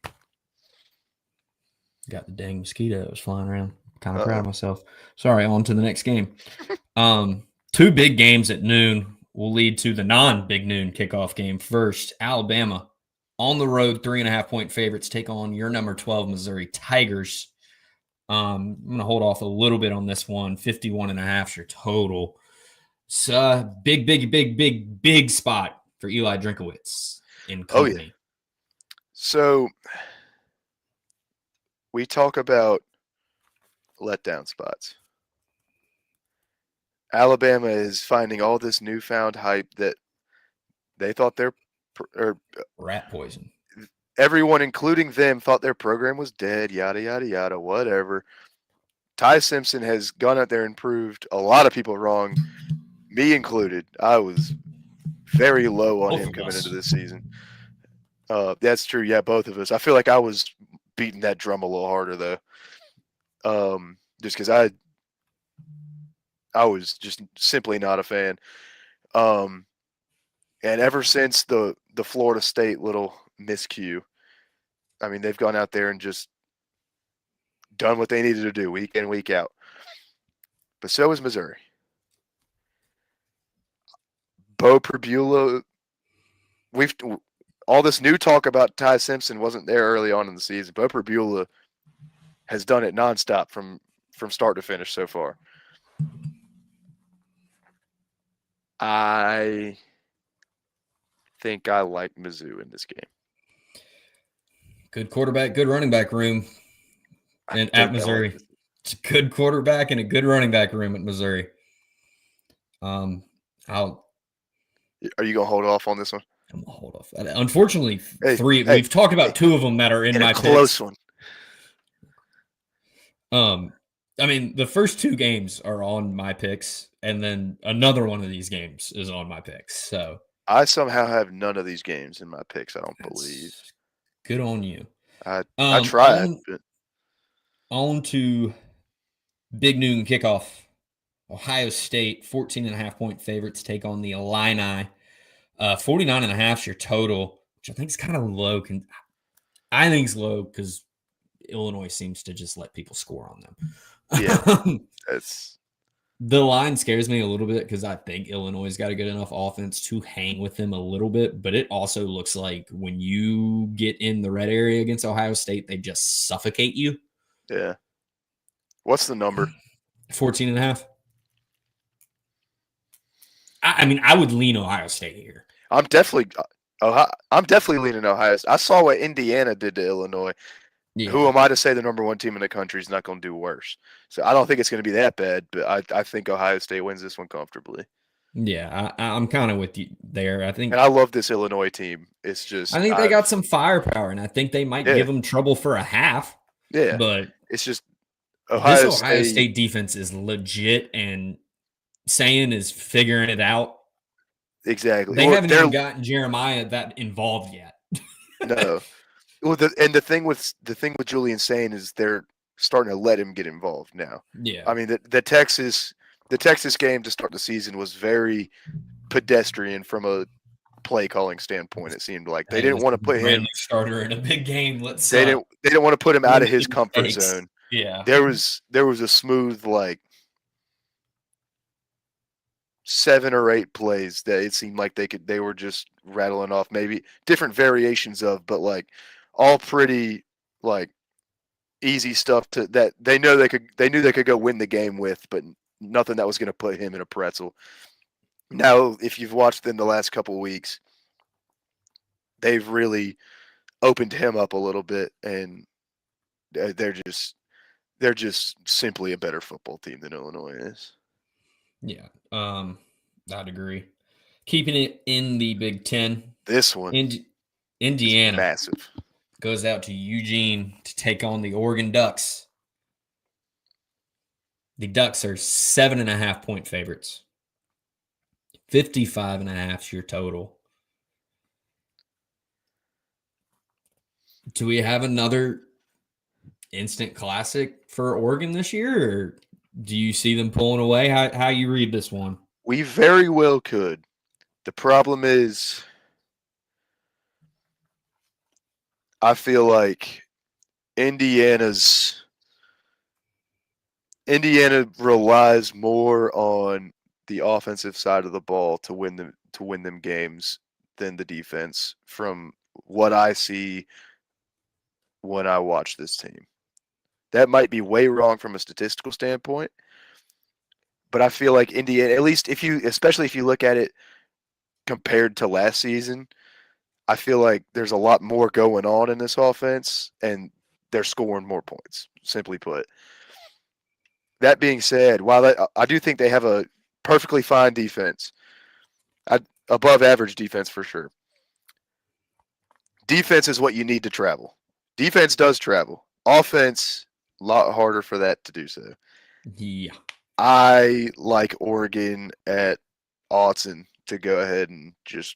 7:30. Got the dang mosquitoes flying around. Kind of proud of myself. Sorry, on to the next game. Two big games at noon will lead to the non-big noon kickoff game. First, Alabama on the road, 3.5-point favorites take on your number 12 Missouri Tigers. I'm going to hold off a little bit on this one. 51.5 is your total. It's a big spot for Eli Drinkowitz in company. Oh, yeah. So we talk about letdown spots. Alabama is finding all this newfound hype that they thought rat poison. Everyone, including them, thought their program was dead, yada, yada, yada, whatever. Ty Simpson has gone out there and proved a lot of people wrong, me included. I was very low on him coming into this season. That's true. Yeah, both of us. I feel like I was beating that drum a little harder, though, just because I was just simply not a fan. And ever since the Florida State little miscue, I mean, they've gone out there and just done what they needed to do week in, week out. But so is Missouri. Bo Perbula, all this new talk about Ty Simpson wasn't there early on in the season. Bo Perbula has done it nonstop from start to finish so far. I think I like Mizzou in this game. Good quarterback, good running back room at Missouri. It's a good quarterback and a good running back room at Missouri. Are you gonna hold off on this one? I'm gonna hold off. Unfortunately, we've talked about two of them that are in my close picks. One. I mean, the first two games are on my picks, and then another one of these games is on my picks. So I somehow have none of these games in my picks. I don't believe. Good on you. I tried. On to big noon kickoff. Ohio State, 14.5-point favorites take on the Illini. 49.5 is your total, which I think is kind of low. I think it's low because Illinois seems to just let people score on them. Yeah, the line scares me a little bit because I think Illinois got a good enough offense to hang with them a little bit, but it also looks like when you get in the red area against Ohio State, they just suffocate you. Yeah. What's the number? 14.5. I mean, I would lean Ohio State here. I'm definitely leaning Ohio. I saw what Indiana did to Illinois. who Yeah. am I to say the number one team in the country is not going to do worse? So I don't think it's going to be that bad, but I think Ohio State wins this one comfortably. Yeah, I'm kind of with you there. And I love this Illinois team. It's I just think they got some firepower, and I think they might yeah, give them trouble for a half. yeah. But It's just this Ohio Ohio State. State defense is legit, and Sayin is figuring it out. Exactly. They Well, haven't they're even gotten Jeremiah that involved yet. no. Well, the thing with Julian saying is they're starting to let him get involved now. Yeah, I mean, the Texas game to start the season was very pedestrian from a play calling standpoint. It seemed like they hey, didn't this want to is a put brand him. new starter in a big game. They didn't want to put him out of limit his the comfort mistakes. zone. Yeah, There was a smooth like 7 or 8 plays that it seemed like they were just rattling off maybe different variations of, but like all pretty like easy stuff to that they knew they could go win the game with, but nothing that was going to put him in a pretzel. Now, if you've watched them the last couple of weeks, they've really opened him up a little bit, and they're just simply a better football team than Illinois is. yeah. I'd agree. Keeping it in the Big Ten, This one is Indiana massive. goes out to Eugene to take on the Oregon Ducks. The Ducks are 7.5-point favorites. 55.5 is your total. Do we have another instant classic for Oregon this year, or do you see them pulling away? How you read this one? We very well could. The problem is, I feel like Indiana's Indiana relies more on the offensive side of the ball to win them games than the defense from what I see when I watch this team. That might be way wrong from a statistical standpoint, but I feel like Indiana, at least especially if you look at it compared to last season, I feel like there's a lot more going on in this offense and they're scoring more points, simply put. That being said, while I do think they have a perfectly fine defense, above average defense for sure. Defense is what you need to travel. Defense does travel. Offense, a lot harder for that to do so. Yeah. I like Oregon at Autzen to go ahead and just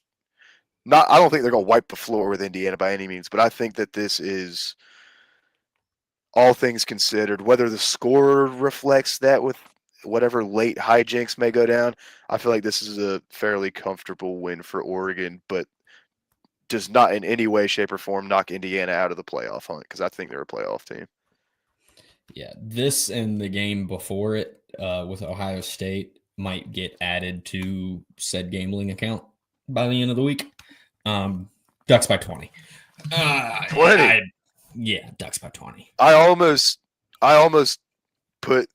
not. I don't think they're going to wipe the floor with Indiana by any means, but I think that this is, all things considered, whether the score reflects that with whatever late hijinks may go down, I feel like this is a fairly comfortable win for Oregon, but does not in any way, shape, or form knock Indiana out of the playoff hunt because I think they're a playoff team. Yeah, this and the game before it with Ohio State might get added to said gambling account by the end of the week. Ducks by 20. 20. Yeah, Ducks by 20. I almost put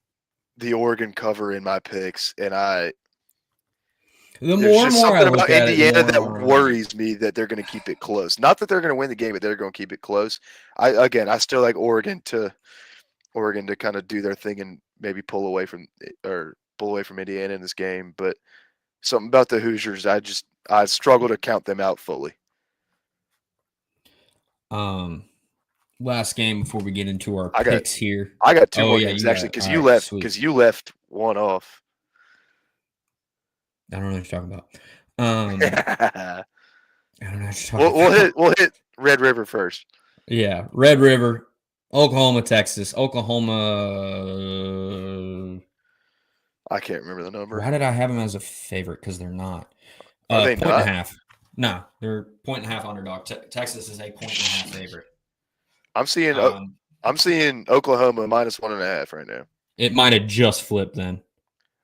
the Oregon cover in my picks, and The there's more and just more I something look about at it, the Indiana more that and more I'm like, worries me that they're going to keep it close. Not that they're going to win the game, but they're going to keep it close. I still like Oregon to kind of do their thing and maybe pull away from Indiana in this game, but something about the Hoosiers, I struggle to count them out fully. last game before we get into our I got picks here. I got two Oh more yeah, games you actually got all right, sweet. because you left one off. I don't know what you're talking about. I don't know what you're we'll, talking we'll about. hit we'll hit Red River first. Yeah, Red River, Oklahoma, Texas. Oklahoma. I can't remember the number. Why did I have them as a favorite? Because they're not. Are they Point and a not? half. No, they're point and a half underdog. Texas is a point and a half favorite. I'm seeing Oklahoma -1.5 right now. It might have just flipped then.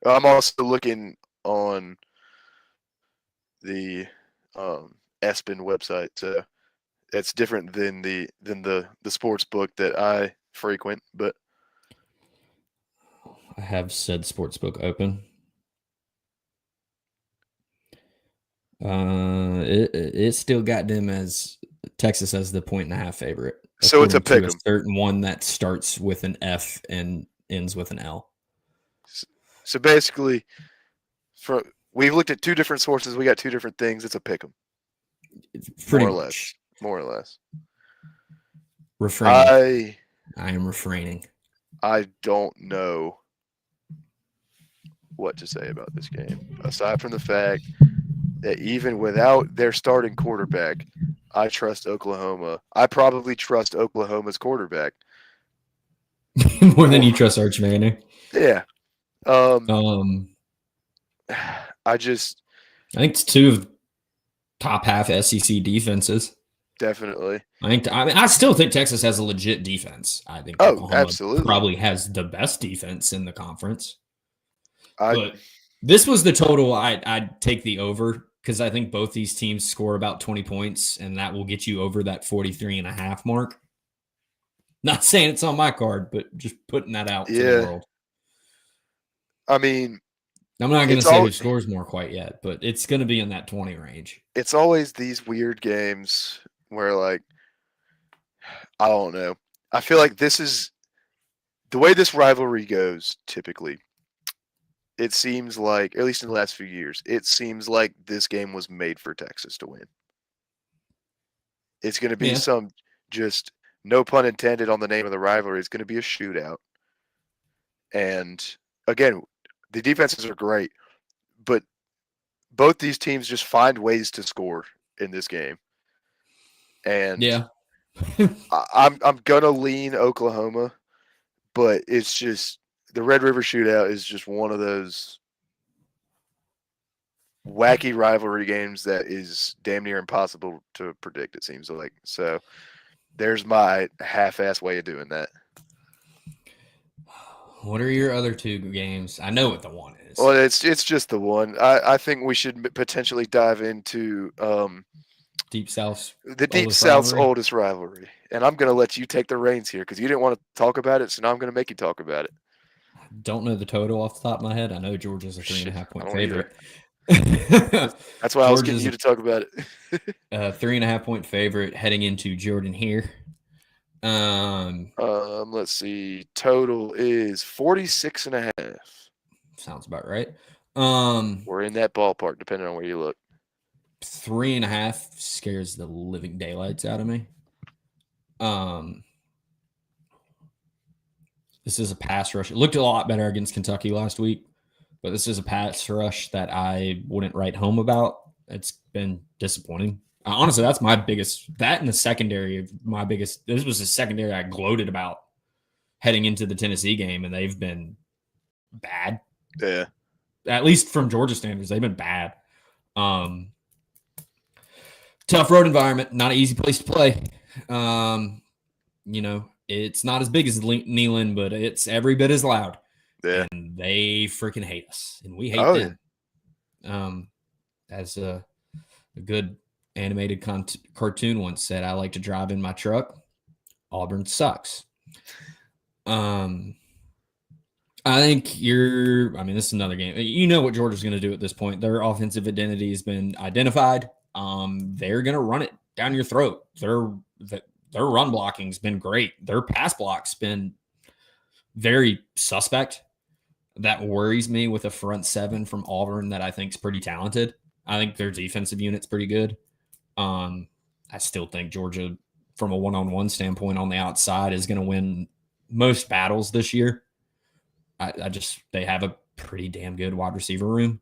I'm also looking on the ESPN website, so it's different than the sports book that I frequent. But I have said sportsbook open. It still got them as Texas as the point and a half favorite. So it's a according to pick a 'em. certain one that starts with an F and ends with an L. So basically, we've looked at two different sources. We got two different things. It's a pick 'em, Pretty more or much. less. More or less. Refraining. I am refraining. I don't know what to say about this game, aside from the fact that even without their starting quarterback, I trust Oklahoma. I probably trust Oklahoma's quarterback More than you more. trust Arch Manning. Yeah. I I just think it's two of top half SEC defenses. definitely. I still think Texas has a legit defense. I think Oh, Oklahoma absolutely. probably has the best defense in the conference. I But this was the total. I'd take the over because I think both these teams score about 20 points, and that will get you over that 43.5 mark. Not saying it's on my card, but just putting that out to the yeah. world. I mean, I'm not going to it's say all who scores more quite yet, but it's going to be in that 20 range. it's always these weird games where like I don't know. I feel like this is the way this rivalry goes typically. It seems like, at least in the last few years, it seems like this game was made for Texas to win. It's going to be Yeah. some, just no pun intended on the name of the rivalry, it's going to be a shootout. And again, the defenses are great, but both these teams just find ways to score in this game. And Yeah. I'm going to lean Oklahoma, but it's just the Red River Shootout is just one of those wacky rivalry games that is damn near impossible to predict, it seems like. So there's my half-ass way of doing that. What are your other two games? I know what the one is. Well, it's just the one. I think we should potentially dive into Deep South's the Deep oldest South's rivalry. oldest rivalry. And I'm going to let you take the reins here because you didn't want to talk about it, so now I'm going to make you talk about it. Don't know the total off the top of my head. I know Georgia's a Shit, 3.5 point I don't favorite. That's why I was getting you to talk about it. 3.5 point favorite heading into Jordan here. Let's see. Total is 46.5. Sounds about right. We're in that ballpark, depending on where you look. 3.5 scares the living daylights out of me. This is a pass rush. It looked a lot better against Kentucky last week, but this is a pass rush that I wouldn't write home about. It's been disappointing. Honestly, that's my biggest. That and the secondary, my biggest. This was the secondary I gloated about heading into the Tennessee game, and they've been bad. Yeah. At least from Georgia standards, they've been bad. Tough road environment, not an easy place to play. It's not as big as Neyland, but it's every bit as loud. Yeah. And they freaking hate us, and we hate them. Yeah. As a good animated cartoon once said, I like to drive in my truck. Auburn sucks. I think this is another game. You know what Georgia's going to do at this point. Their offensive identity has been identified. They're going to run it down your throat. Their run blocking's been great. Their pass block's been very suspect. That worries me with a front seven from Auburn that I think is pretty talented. I think their defensive unit's pretty good. I still think Georgia, from a one-on-one standpoint on the outside, is going to win most battles this year. They have a pretty damn good wide receiver room.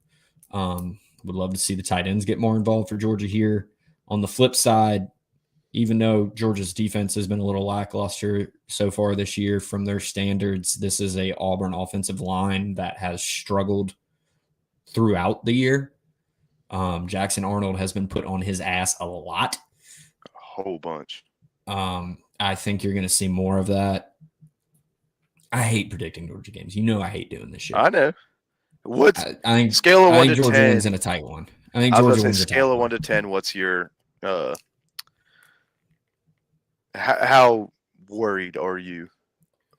Would love to see the tight ends get more involved for Georgia here. On the flip side, even though Georgia's defense has been a little lackluster so far this year from their standards, this is a Auburn offensive line that has struggled throughout the year. Jackson Arnold has been put on his ass a lot. A whole bunch. I think you're going to see more of that. I hate predicting Georgia games. You know I hate doing this shit. I know. What's I think scale of 1 to Georgia 10 wins in a tight one. I think Georgia wins a tight scale of 1 to 10. What's your how worried are you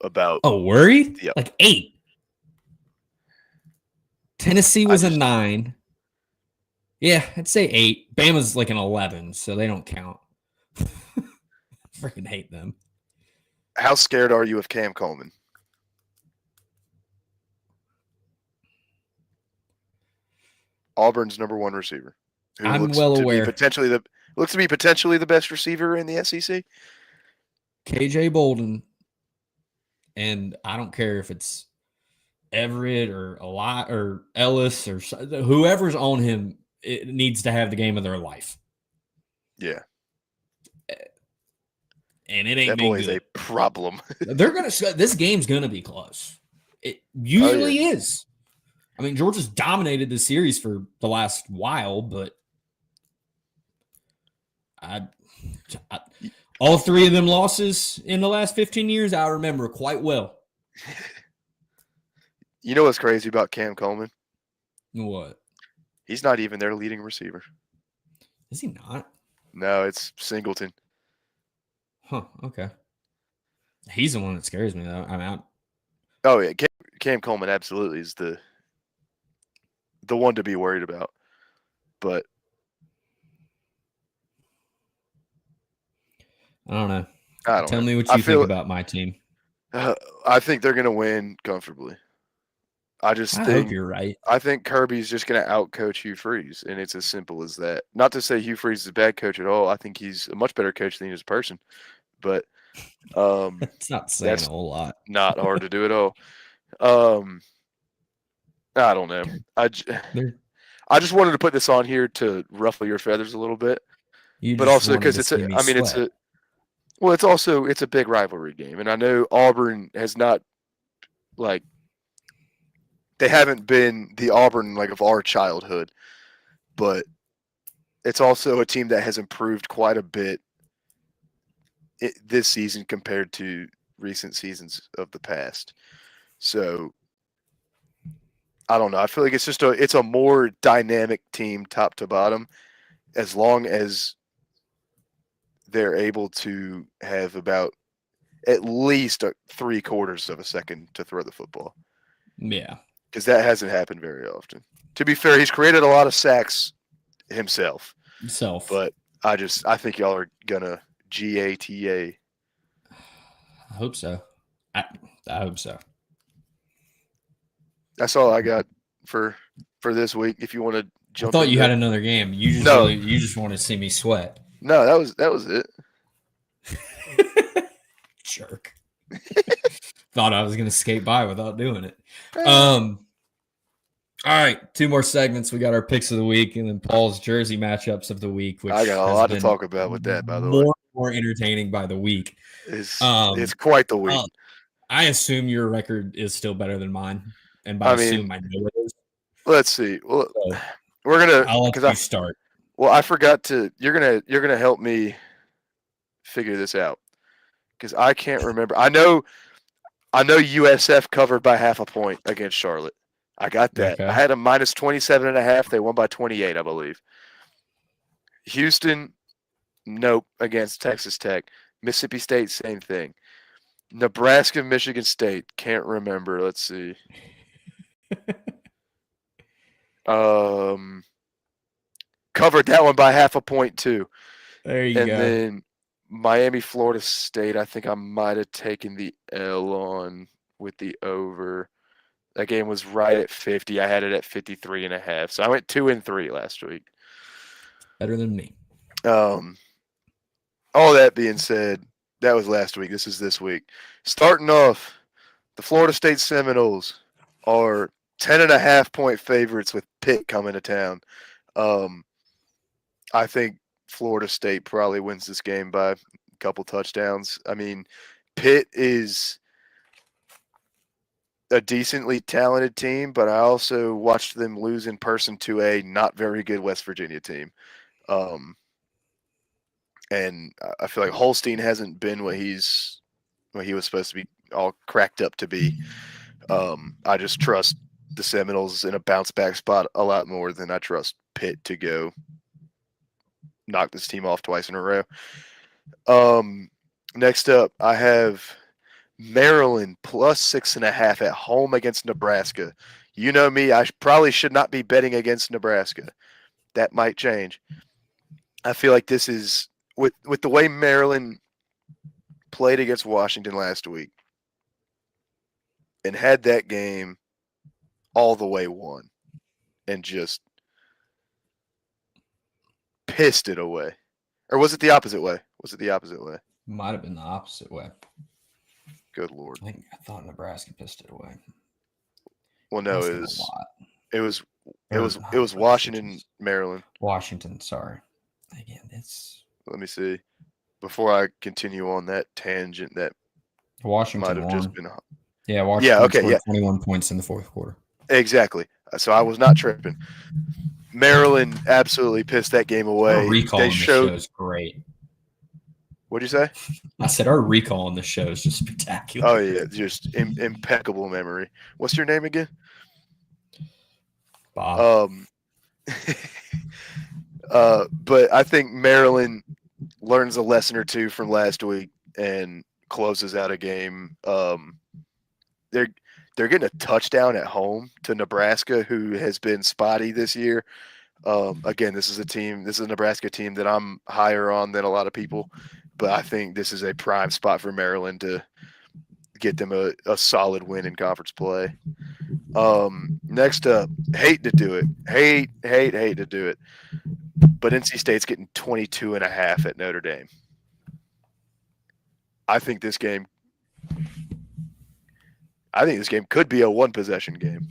about? Oh, worried? Yep. Like 8. Tennessee was a 9. Yeah, I'd say 8. Bama's like an 11, so they don't count. Freaking hate them. how scared are you of Cam Coleman? Auburn's number 1 receiver, who I'm looks well to be aware. potentially the best receiver in the SEC. KJ Bolden, and I don't care if it's Everett or a lot or Ellis or whoever's on him, it needs to have the game of their life. Yeah. And it ain't That been boy is good. a problem. This game's gonna be close. It Oh, usually yeah. is. I mean, Georgia's dominated the series for the last while, but I all 3 of them losses in the last 15 years, I remember quite well. You know what's crazy about Cam Coleman? What? He's not even their leading receiver. Is he not? No, it's Singleton. Huh. Okay. He's the one that scares me, though. I mean, Oh yeah, Cam Coleman absolutely is the one to be worried about. But I don't know. I don't Tell know. me what I you think feel about my team. I think they're going to win comfortably. I hope you're right. I think Kirby's just going to outcoach Hugh Freeze, and it's as simple as that. Not to say Hugh Freeze is a bad coach at all. I think he's a much better coach than he is a person. But It's not saying a that's whole lot. not hard to do at all. I don't know. I just wanted to put this on here to ruffle your feathers a little bit, You but just also wanted because to it's see a. me I mean, sweat. it's a big rivalry game, and I know Auburn has not like they haven't been the Auburn like of our childhood, but it's also a team that has improved quite a bit this season compared to recent seasons of the past. So I don't know. I feel like it's a more dynamic team top to bottom as long as they're able to have about at least 3/4 of a second to throw the football. Yeah. Because that hasn't happened very often. To be fair, he's created a lot of sacks himself. Self. But I think y'all are gonna GATA. I hope so. I hope so. That's all I got for this week. If you want to I jump thought you into had another game. no, You just want to see me sweat. no, that was it. Jerk. Thought I was gonna skate by without doing it. All right, 2 more segments. We got our picks of the week, and then Paul's jersey matchups of the week, which I got a has lot to been talk about with that. By the way, more entertaining by the week. it's quite the week. I assume your record is still better than mine, and by I mean, I know it is. let's see. Well, So we're gonna I'll let because you start. well, I forgot to. You're gonna help me figure this out because I can't remember. I know USF covered by half a point against Charlotte. I got that. I Okay. had a minus 27.5. They won by 28, I believe. Houston, nope, against Texas Tech. Mississippi State, same thing. Nebraska, Michigan State, can't remember. Let's see. Covered that one by half a point too. There you And go. then Miami, Florida State, I think I might have taken the L on with the over. That game was right at 50. I had it at 53.5. So I went 2-3 last week. Better than me. All that being said, that was last week. This is this week. Starting off, the Florida State Seminoles are 10.5-point favorites with Pitt coming to town. I think Florida State probably wins this game by a couple touchdowns. I mean, Pitt is a decently talented team, but I also watched them lose in person to a not very good West Virginia team. And I feel like Holstein hasn't been what he was supposed to be all cracked up to be. I just trust the Seminoles in a bounce back spot a lot more than I trust Pitt to go knock this team off twice in a row. Next up, I have Maryland plus 6.5 at home against Nebraska. You know me, I probably should not be betting against Nebraska. That might change. I feel like this is with the way Maryland played against Washington last week and had that game all the way won and just pissed it away. Or was it the opposite way? Might have been the opposite way. Good Lord. I thought Nebraska pissed it away. Well, no, it was Washington, Maryland. Washington, sorry. Again, let me see. Before I continue on that tangent, that Washington might have just been. Washington scored 21 points in the fourth quarter. Exactly. So I was not tripping. Maryland absolutely pissed that game away. Our recall on the show is great. What'd you say? I said our recall on the show is just spectacular. Oh, yeah, just impeccable memory. What's your name again? Bob. But I think Maryland learns a lesson or two from last week and closes out a game. They're getting a touchdown at home to Nebraska, who has been spotty this year. Again, this is a Nebraska team that I'm higher on than a lot of people, but I think this is a prime spot for Maryland to get them a solid win in conference play. Next up, hate to do it. Hate to do it. But NC State's getting 22.5 at Notre Dame. I think this game could be a one-possession game.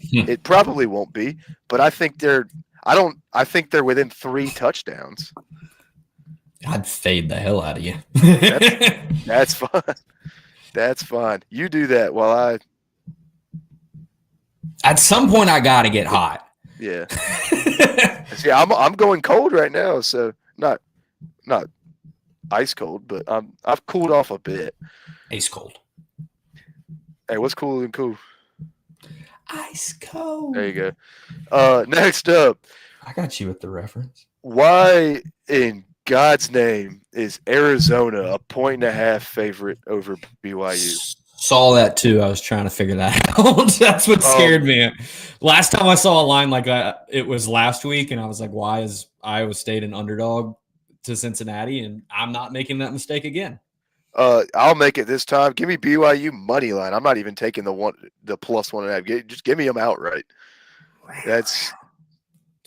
It probably won't be, but I think they're within 3 touchdowns. I'd fade the hell out of you. That's fine. That's fine. You do that while At some point, I gotta get hot. Yeah. See, I'm going cold right now, so not ice cold, but I've cooled off a bit. Ice cold. Hey, what's cooler than cool? Ice cold. There you go. Next up, I got you with the reference. Why in God's name is Arizona a 1.5 favorite over BYU? Saw that too. I was trying to figure that out. That's what scared me. Last time I saw a line like that, it was last week, and I was like, why is Iowa State an underdog to Cincinnati? And I'm not making that mistake again. I'll make it this time. Give me BYU money line. I'm not even taking the +1.5. Just give me them outright. It's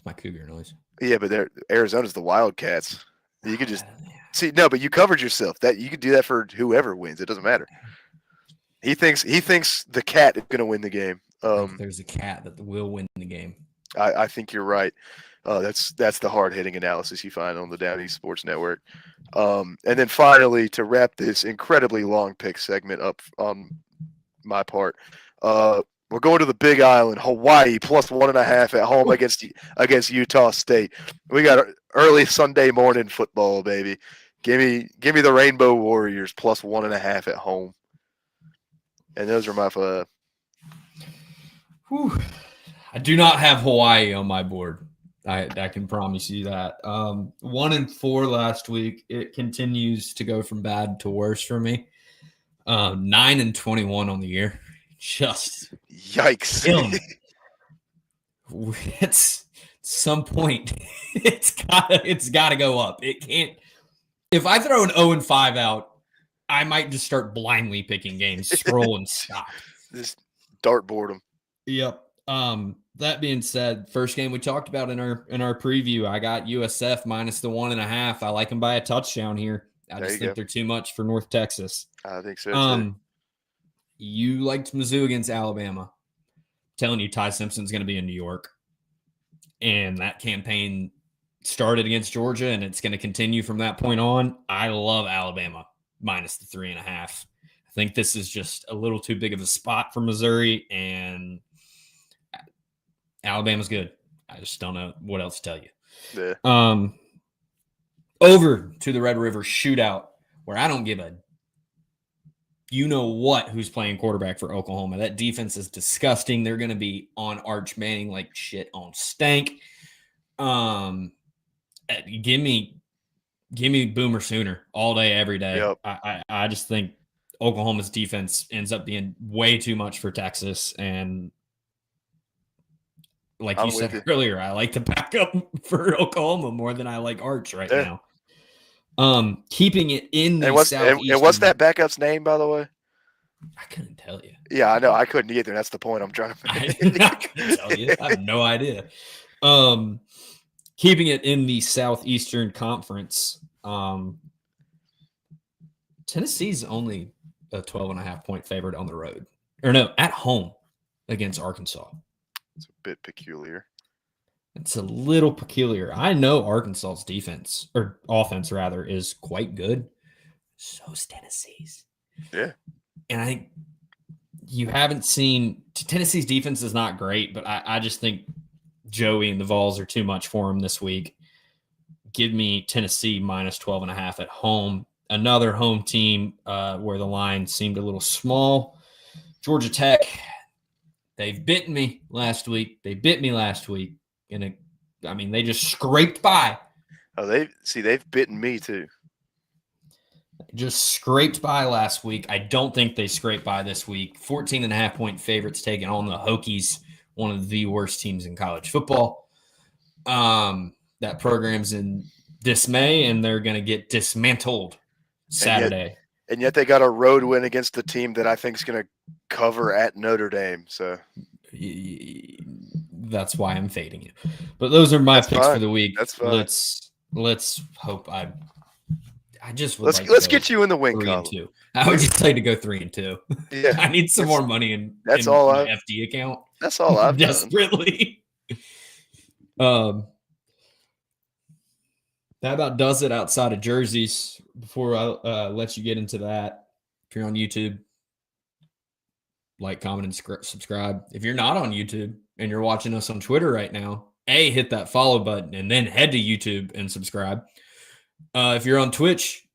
my Cougar noise. Yeah, but Arizona's the Wildcats. You could just see but you covered yourself. That you could do that for whoever wins. It doesn't matter. He thinks the cat is going to win the game. There's a cat that will win the game. I think you're right. That's the hard-hitting analysis you find on the Down East Sports Network. And then finally, to wrap this incredibly long pick segment up on my part, we're going to the Big Island, Hawaii, +1.5 at home against Utah State. We got early Sunday morning football, baby. Give me the Rainbow Warriors +1.5 at home. And those are my 5. I do not have Hawaii on my board. I can promise you that. 1-4 last week. It continues to go from bad to worse for me. 9-21 on the year. Just yikes. It's some point. It's gotta go up. It can't. If I throw an 0-5 out, I might just start blindly picking games, scroll and stop. Just dartboard them. Yep. That being said, first game we talked about in our preview, I got USF -1.5. I like them by a touchdown here. I just think they're too much for North Texas. I think so too. You liked Mizzou against Alabama. I'm telling you, Ty Simpson's going to be in New York, and that campaign started against Georgia, and it's going to continue from that point on. I love Alabama -3.5. I think this is just a little too big of a spot for Missouri, and Alabama's good. I just don't know what else to tell you. Yeah. Over to the Red River shootout, where I don't give a you-know-what who's playing quarterback for Oklahoma. That defense is disgusting. They're going to be on Arch Manning like shit on stank. Give me Boomer Sooner all day, every day. Yep. I just think Oklahoma's defense ends up being way too much for Texas, and like you said earlier, I like to back up for Oklahoma more than I like Arch right now. Keeping it in And the what's southeastern. that backup's name, by the way? I couldn't tell you. Yeah, I know. I couldn't either. That's the point I'm trying I, I couldn't tell you. I have to no idea. Um, Keeping it in the southeastern conference. Tennessee's only a 12.5 point favorite on the road, or no, at home against Arkansas. It's a bit peculiar. It's a little peculiar. I know Arkansas's defense or offense rather is quite good. So's Tennessee's. Yeah. And I think you haven't seen Tennessee's defense is not great, but I just think Joey and the Vols are too much for him this week. Give me Tennessee minus 12.5 at home. Another home team where the line seemed a little small. Georgia Tech, they've bitten me last week. They just scraped by. Oh, they've bitten me too. Just scraped by last week. I don't think they scraped by this week. 14.5 point favorites taking on the Hokies, one of the worst teams in college football. That program's in dismay, and they're going to get dismantled Saturday. And yet they got a road win against the team that I think is going to cover at Notre Dame. So that's why I'm fading you. But those are my picks for the week. That's fine. Let's hope I just would let's get you in the win column. 3-2. I would just like to go 3-2. Yeah, I need some more money in my FD account. That's all I've desperately. That about does it outside of jerseys. Before I let you get into that, if you're on YouTube, like, comment, and subscribe. If you're not on YouTube and you're watching us on Twitter right now, hit that follow button and then head to YouTube and subscribe. If you're on Twitch,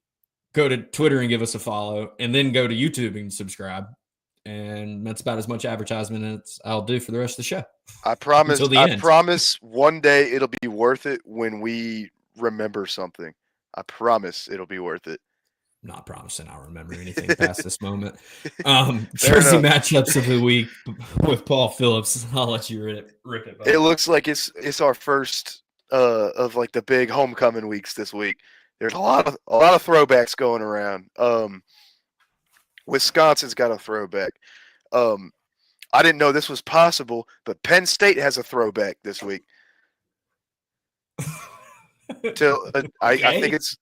go to Twitter and give us a follow, and then go to YouTube and subscribe. And that's about as much advertisement as I'll do for the rest of the show. I promise one day it'll be worth it when we remember something. I promise it'll be worth it. Not promising I'll remember anything past this moment. Jersey matchups of the week with Paul Phillips. I'll let you rip it. It looks like it's our first of like the big homecoming weeks this week. There's a lot of throwbacks going around. Wisconsin's got a throwback. I didn't know this was possible, but Penn State has a throwback this week. I think it's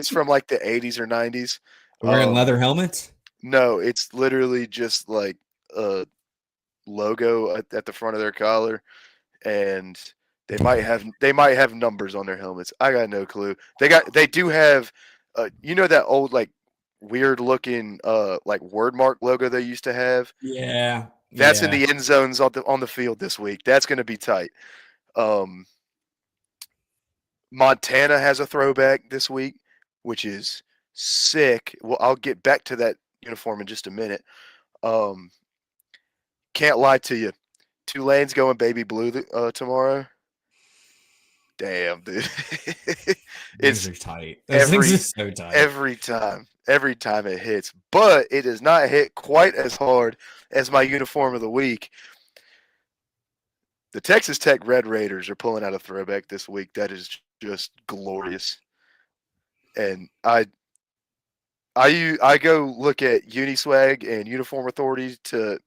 from like the 80s or 90s. Wearing leather helmets? No, it's literally just like a logo at the front of their collar, and they might have numbers on their helmets. I got no clue. They do have that old like weird looking like word mark logo they used to have. Yeah. That's in the end zones on the field this week. That's going to be tight. Montana has a throwback this week, which is sick. Well, I'll get back to that uniform in just a minute. Can't lie to you. Tulane's going baby blue tomorrow. Damn, dude. These are tight. Those things are so tight. Every time it hits. But it does not hit quite as hard as my uniform of the week. The Texas Tech Red Raiders are pulling out a throwback this week. That is just glorious. And I go look at Uniswag and Uniform Authority to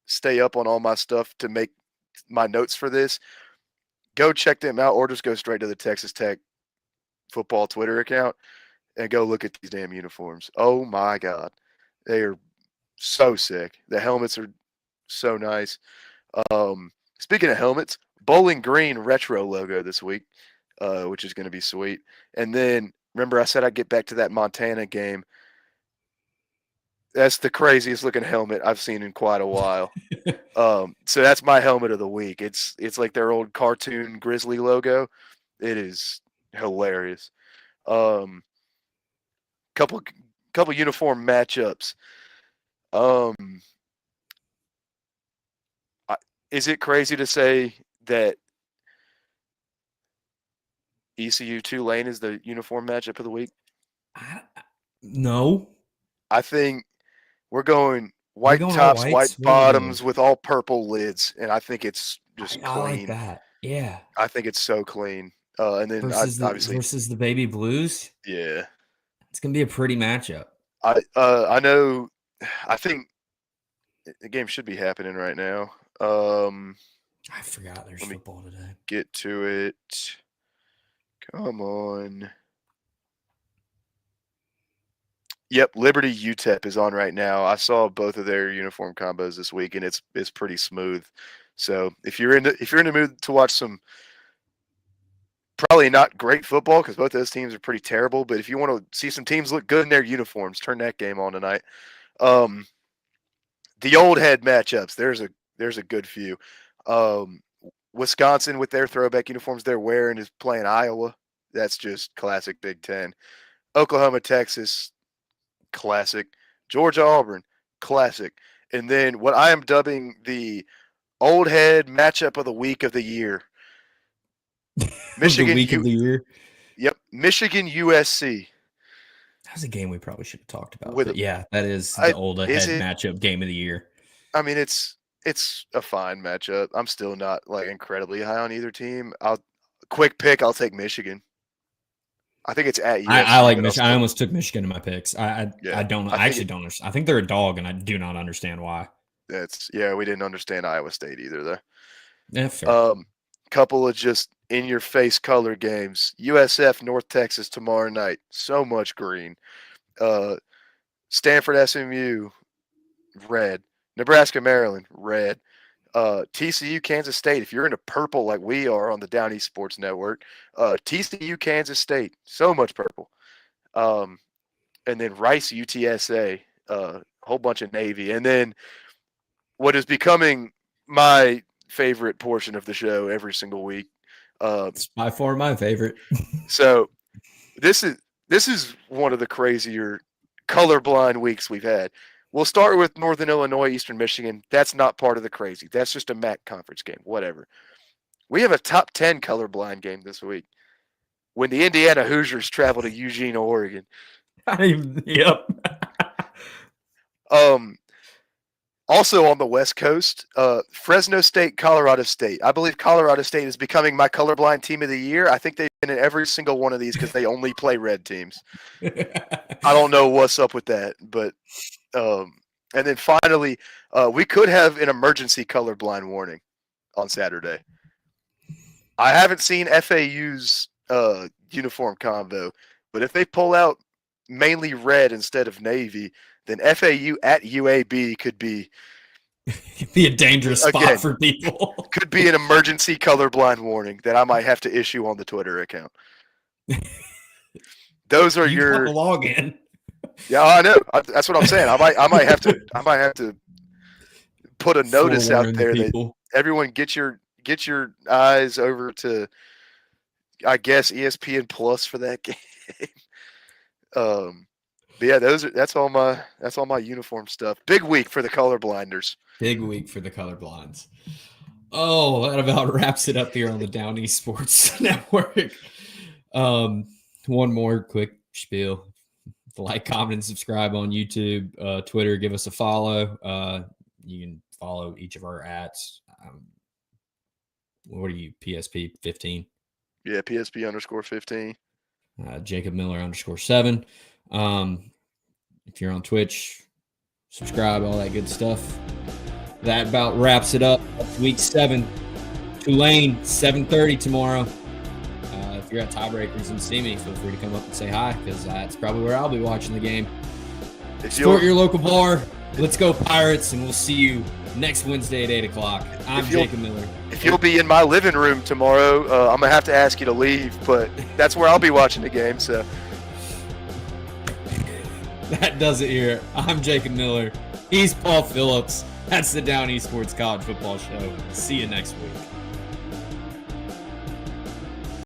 stay up on all my stuff to make my notes for this. Go check them out, or just go straight to the Texas Tech football Twitter account and go look at these damn uniforms. Oh my God. They are so sick. The helmets are so nice. Speaking of helmets, Bowling Green retro logo this week, which is going to be sweet. And then, remember I said I'd get back to that Montana game. That's the craziest looking helmet I've seen in quite a while. So that's my helmet of the week. It's like their old cartoon Grizzly logo. It is hilarious. Couple uniform matchups. Is it crazy to say that ECU Tulane is the uniform matchup of the week? No. I think we're going white tops, white bottoms with all purple lids, and I think it's just clean. I like that. Yeah. I think it's so clean. And then obviously, versus the Baby Blues. yeah, It's gonna be a pretty matchup. I know. I think the game should be happening right now. I forgot there's let me football today. get to it. Come on. Yep, Liberty UTEP is on right now. I saw both of their uniform combos this week, and it's pretty smooth. So if you're in the mood to watch some probably not great football, because both those teams are pretty terrible, but if you want to see some teams look good in their uniforms, turn that game on tonight. The old head matchups, there's a good few. Wisconsin with their throwback uniforms they're wearing is playing Iowa. That's just classic Big Ten. Oklahoma, Texas, classic. Georgia, Auburn, classic. And then what I am dubbing the old head matchup of the week of the year. Michigan the week of the year. Yep, Michigan USC. That was a game we probably should have talked about. But yeah, that is the old head matchup game of the year. I mean, it's a fine matchup. I'm still not like incredibly high on either team. Quick pick. I'll take Michigan. I think it's at USC. I like Michigan. I almost took Michigan in my picks. I don't. I actually don't understand. I think they're a dog, and I do not understand why. We didn't understand Iowa State either, though. Yeah, fair. Couple of just in your face color games. USF North Texas tomorrow night. So much green. Stanford SMU red. Nebraska Maryland red. TCU Kansas State. If you're into purple like we are on the Down East Sports Network, TCU Kansas State. So much purple. And then Rice UTSA. Whole bunch of Navy. And then what is becoming my favorite portion of the show every single week. It's by far my favorite. So this is one of the crazier colorblind weeks we've had. We'll start with Northern Illinois, Eastern Michigan. That's not part of the crazy. That's just a MAC conference game, whatever. We have a top 10 colorblind game this week when the Indiana Hoosiers travel to Eugene, Oregon. Yep. Also on the West Coast, Fresno State, Colorado State. I believe Colorado State is becoming my colorblind team of the year. I think they've been in every single one of these because they only play red teams. I don't know what's up with that, but and then finally, we could have an emergency colorblind warning on Saturday. I haven't seen FAU's uniform combo, but if they pull out mainly red instead of navy, then FAU at UAB could be a dangerous spot for people. Could be an emergency colorblind warning that I might have to issue on the Twitter account. Those are your login. Yeah, I know. That's what I'm saying. I might have to put a notice out there that everyone get your eyes over to, I guess, ESPN Plus for that game. But yeah, that's all my uniform stuff. Big week for the colorblinders. Big week for the colorblonds. Oh, that about wraps it up here on the Down East Sports Network. One more quick spiel. Like, comment, and subscribe on YouTube, Twitter. Give us a follow. You can follow each of our @. What are you, PSP 15? Yeah, PSP _15. Jacob Miller _7. If you're on Twitch, subscribe, all that good stuff. That about wraps it up. Week 7, Tulane, 7:30 tomorrow. If you're at Tiebreakers and see me, feel free to come up and say hi, because that's probably where I'll be watching the game. Support your local bar. Let's go Pirates, and we'll see you next Wednesday at 8 o'clock. I'm Jacob Miller. If you'll be in my living room tomorrow, I'm going to have to ask you to leave, but that's where I'll be watching the game. So that does it here. I'm Jacob Miller. He's Paul Phillips. That's the Down East Sports College Football Show. See you next week.